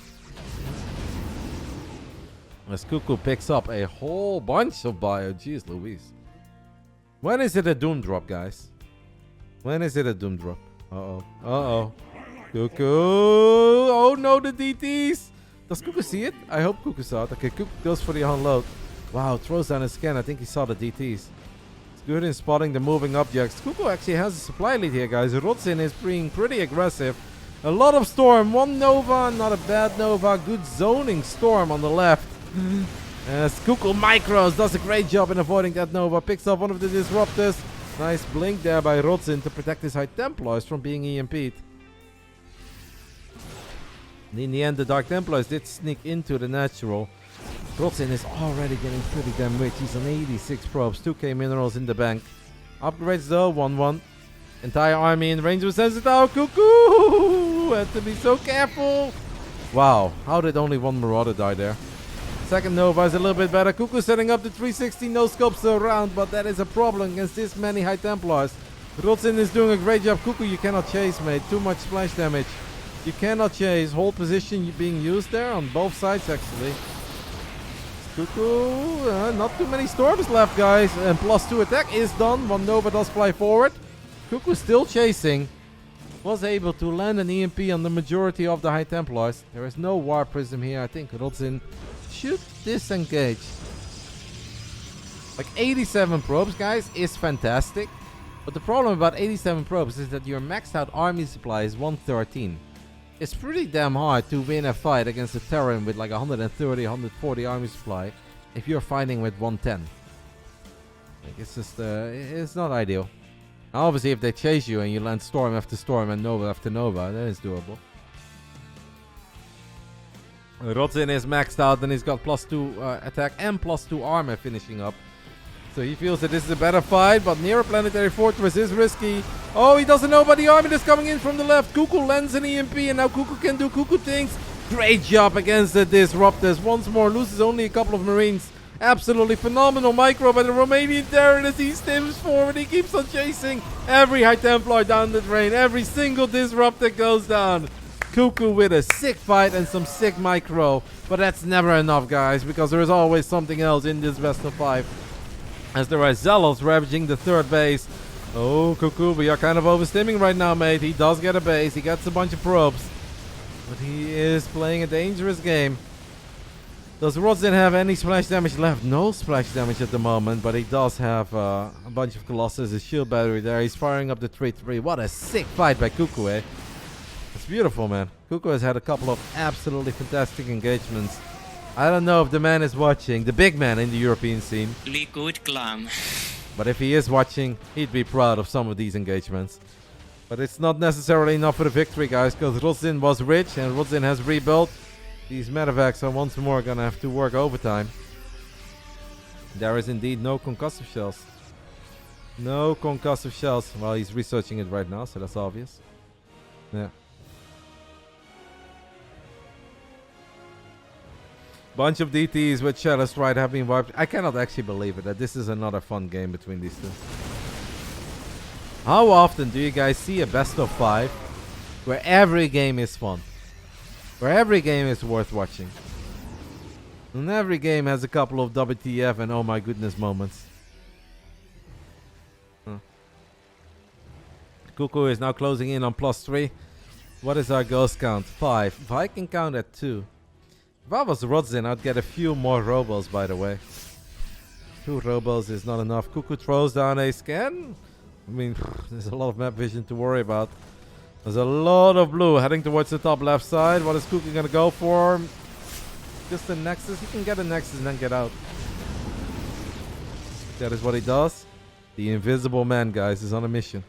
Speaker 1: As CuKu picks up a whole bunch of bio. Jeez Louise. When is it a Doom drop, guys? When is it a Doom drop? Uh-oh. Uh-oh. CuKu. Oh no, the DTs. Does CuKu see it? I hope CuKu saw it. Okay, CuKu goes for the unload. Wow, throws down his scan. I think he saw the DTs. Good in spotting the moving objects. CuKu actually has a supply lead here, guys. Rodzyn is being pretty aggressive. A lot of Storm. 1 Nova, not a bad Nova. Good zoning Storm on the left. As CuKu micros does a great job in avoiding that Nova. Picks up one of the Disruptors. Nice blink there by Rodzyn to protect his High Templars from being EMP'd. And in the end, the Dark Templars did sneak into the natural. Rodzyn is already getting pretty damn rich. He's on 86 probes, 2k minerals in the bank. Upgrades though, 1-1. Entire army in range of Sensitao. CuKu! Had to be so careful. Wow, how did only 1 Marauder die there? Second Nova is a little bit better. CuKu setting up the 360 no scopes around, but that is a problem against this many High Templars. Rodzyn is doing a great job. CuKu, you cannot chase, mate. Too much splash damage. You cannot chase. Whole position being used there on both sides, actually. CuKu, not too many Storms left, guys. And +2 attack is done. 1 Nova does fly forward. CuKu still chasing. Was able to land an EMP on the majority of the High Templars. There is no War Prism here. I think Rodzyn should disengage. Like 87 probes, guys, is fantastic. But the problem about 87 probes is that your maxed out army supply is 113. It's pretty damn hard to win a fight against a Terran with like 130, 140 army supply if you're fighting with 110. Like it's just, it's not ideal. Now, obviously, if they chase you and you land Storm after Storm and Nova after Nova, then it's doable. Rodzyn is maxed out and he's got +2 attack and +2 armor finishing up. So he feels that this is a better fight, but near a planetary fortress is risky. Oh, he doesn't know about the army that's coming in from the left. CuKu lands an EMP, and now CuKu can do CuKu things. Great job against the Disruptors. Once more, loses only a couple of Marines. Absolutely phenomenal micro by the Romanian Terran as he stims forward. He keeps on chasing every High Templar down the drain. Every single Disruptor goes down. CuKu with a sick fight and some sick micro. But that's never enough, guys, because there is always something else in this best of 5. As there are Zealots ravaging the third base. Oh, CuKu, we are kind of overstimming right now, mate. He does get a base. He gets a bunch of probes. But he is playing a dangerous game. Does Rodzyn have any splash damage left? No splash damage at the moment, but he does have a bunch of Colossus, a shield battery there. He's firing up the 3-3. What a sick fight by CuKu, eh? It's beautiful, man. CuKu has had a couple of absolutely fantastic engagements. I don't know if the man is watching, the big man in the European scene.
Speaker 8: Liquid Glam.
Speaker 1: But if he is watching, he'd be proud of some of these engagements. But it's not necessarily enough for the victory, guys, because Rodzyn was rich and Rodzyn has rebuilt. These medevacs are once more gonna have to work overtime. There is indeed no concussive shells. No concussive shells. Well, he's researching it right now, so that's obvious. Yeah. Bunch of DTs with Shadow Stride have been wiped. I cannot actually believe it that this is another fun game between these two. How often do you guys see a best of 5 where every game is fun? Where every game is worth watching. And every game has a couple of WTF and oh my goodness moments. CuKu is now closing in on +3. What is our ghost count? 5. If I can count at 2. If I was Rodzyn, I'd get a few more robos, by the way. 2 robos is not enough. CuKu throws down a scan. I mean, there's a lot of map vision to worry about. There's a lot of blue heading towards the top left side. What is CuKu gonna go for? Just a Nexus? He can get a Nexus and then get out. That is what he does. The Invisible Man, guys, is on a mission.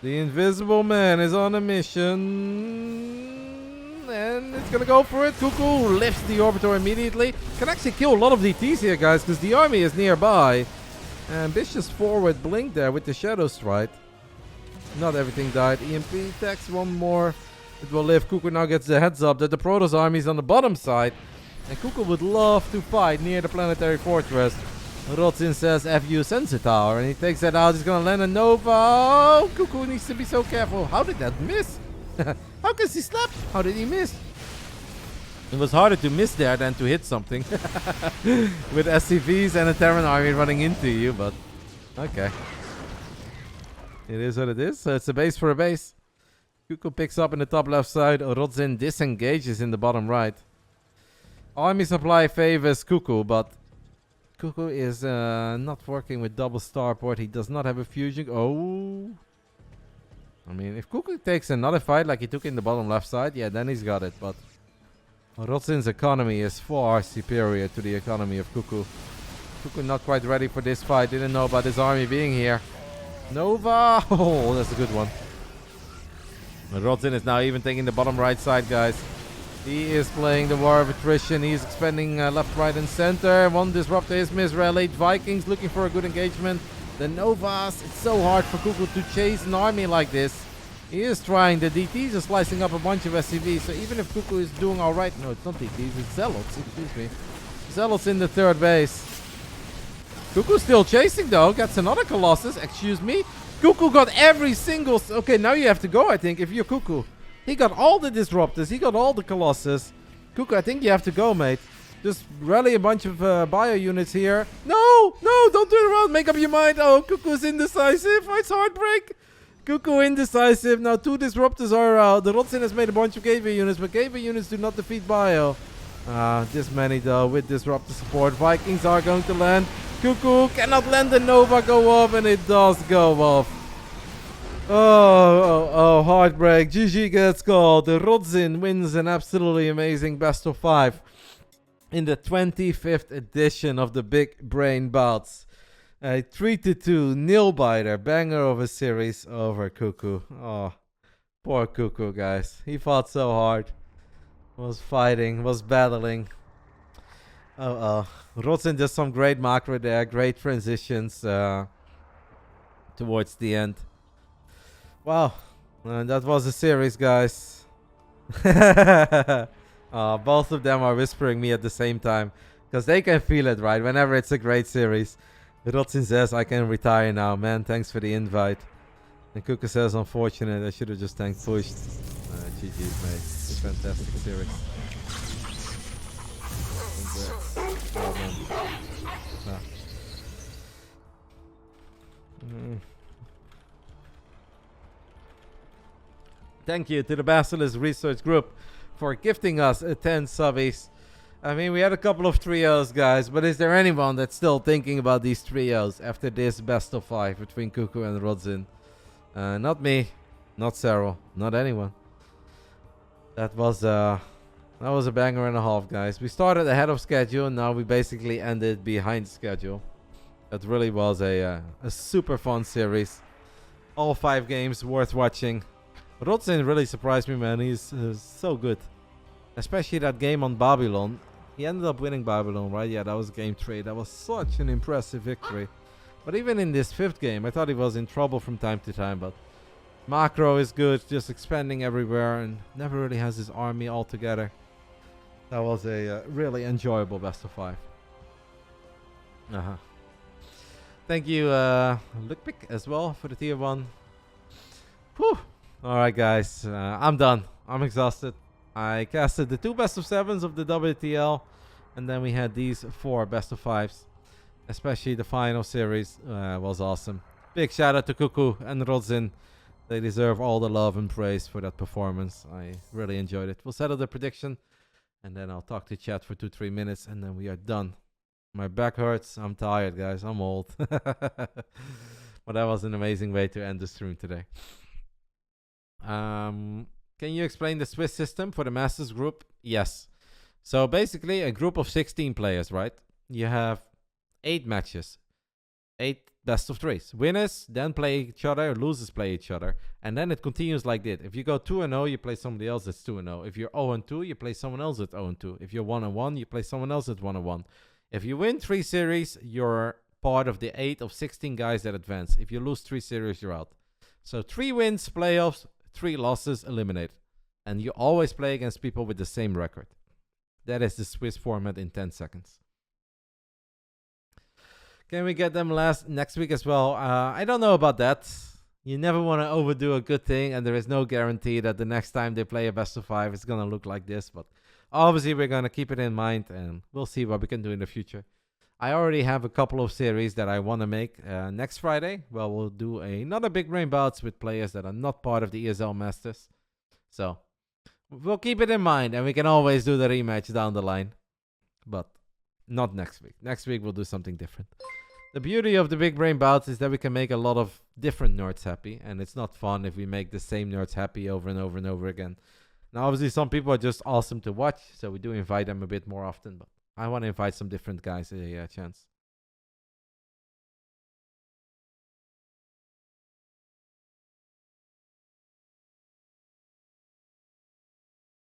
Speaker 1: The Invisible Man is on a mission. And it's gonna go for it. CuKu lifts the Orbiter immediately. Can actually kill a lot of DTs here, guys, because the army is nearby. Ambitious forward blink there with the Shadow Stride. Not everything died. EMP attacks one more. It will live. CuKu now gets the heads up that the Protoss army is on the bottom side. And CuKu would love to fight near the planetary fortress. Rodzyn says FU Sensor Tower. And he takes that out. He's going to land a Nova. Oh, CuKu needs to be so careful. How did that miss? How can he slap? How did he miss? It was harder to miss there than to hit something. With SCVs and a Terran army running into you. But okay. It is what it is. So it's a base for a base. CuKu picks up in the top left side. Rodzyn disengages in the bottom right. Army supply favors CuKu, but CuKu is not working with double starport. He does not have a fusion. Oh. I mean, if CuKu takes another fight like he took in the bottom left side, yeah, then he's got it. But Rodzyn's economy is far superior to the economy of CuKu. CuKu not quite ready for this fight. Didn't know about this army being here. Nova! Oh, that's a good one. Rodzyn is now even taking the bottom right side, guys. He is playing the war of attrition. He's expanding left, right, and center. One disruptor is misrallied. Vikings looking for a good engagement. The Novas. It's so hard for CuKu to chase an army like this. He is trying. The DTs are slicing up a bunch of SCVs. So even if CuKu is doing alright. No, it's not DTs. It's Zealots. Excuse me. Zealots in the third base. CuKu still chasing though. Gets another Colossus. Excuse me. CuKu got every single... Okay, now you have to go, I think, if you're CuKu. He got all the Disruptors. He got all the Colossus. CuKu, I think you have to go, mate. Just rally a bunch of bio units here. No! No! Don't turn around. Make up your mind. Oh, CuKu's indecisive. It's heartbreak. CuKu indecisive. Now 2 Disruptors are out. The Rodzyn has made a bunch of gateway units, but gateway units do not defeat bio. This many, though, with Disruptor support. Vikings are going to land. CuKu cannot land the Nova go off, and it does go off. Oh, heartbreak. GG gets called. The Rodzyn wins an absolutely amazing best of 5 in the 25th edition of the Big Brain Bouts. A 3-2 nail-biter banger of a series over CuKu. Oh, poor CuKu, guys. He fought so hard. Was fighting, was battling. Rodzyn does some great macro there, great transitions towards the end. Wow, that was a series, guys. Both of them are whispering me at the same time. Because they can feel it, right? Whenever it's a great series. Rodzyn says, I can retire now. Man, thanks for the invite. And CuKu says, unfortunate. I should have just tanked pushed. GG's, mate. It's a fantastic series. Oh, man. Thank you to the Basilisk Research Group for gifting us 10 subbies. I mean, we had a couple of trios, guys, but is there anyone that's still thinking about these trios after this best of 5 between CuKu and Rodzyn? Not me, not Cyril, not anyone. That was a banger and a half, guys. We started ahead of schedule, and now we basically ended behind schedule. It really was a super fun series. All 5 games worth watching. Rodzyn really surprised me, man. He's so good. Especially that game on Babylon. He ended up winning Babylon, right? Yeah, that was game 3. That was such an impressive victory. But even in this 5th game, I thought he was in trouble from time to time. But macro is good, just expanding everywhere and never really has his army all together. That was a really enjoyable best of 5. Thank you, Lookpick, as well for the tier 1. Whew. Alright, guys. I'm done. I'm exhausted. I casted the 2 best of 7s of the WTL, and then we had these 4 best of 5s. Especially the final series was awesome. Big shout out to CuKu and Rodzyn. They deserve all the love and praise for that performance. I really enjoyed it. We'll settle the prediction, and then I'll talk to chat for 2-3 minutes, and then we are done. My back hurts. I'm tired, guys. I'm old. But that was an amazing way to end the stream today. Can you explain the Swiss system for the Masters group? Yes. So basically a group of 16 players, right? You have 8 matches. 8 best of 3s. Winners then play each other, losers play each other. And then it continues like this. If you go 2-0, you play somebody else that's 2-0. If you're 0-2, you play someone else that's 0-2. If you're 1-1, you play someone else that's 1-1. If you win 3 series, you're part of the 8 of 16 guys that advance. If you lose 3 series, you're out. So 3 wins, playoffs, 3 losses, eliminated. And you always play against people with the same record. That is the Swiss format in 10 seconds. Can we get them next week as well? I don't know about that. You never want to overdo a good thing, and there is no guarantee that the next time they play a best of 5, it's going to look like this. But obviously, we're going to keep it in mind, and we'll see what we can do in the future. I already have a couple of series that I want to make. Next Friday, well, we'll do another Big Brain Bouts with players that are not part of the ESL Masters. So we'll keep it in mind, and we can always do the rematch down the line. But not next week. Next week, we'll do something different. The beauty of the Big Brain Bouts is that we can make a lot of different nerds happy, and it's not fun if we make the same nerds happy over and over and over again. Now, obviously, some people are just awesome to watch, so we do invite them a bit more often, but I want to invite some different guys a chance.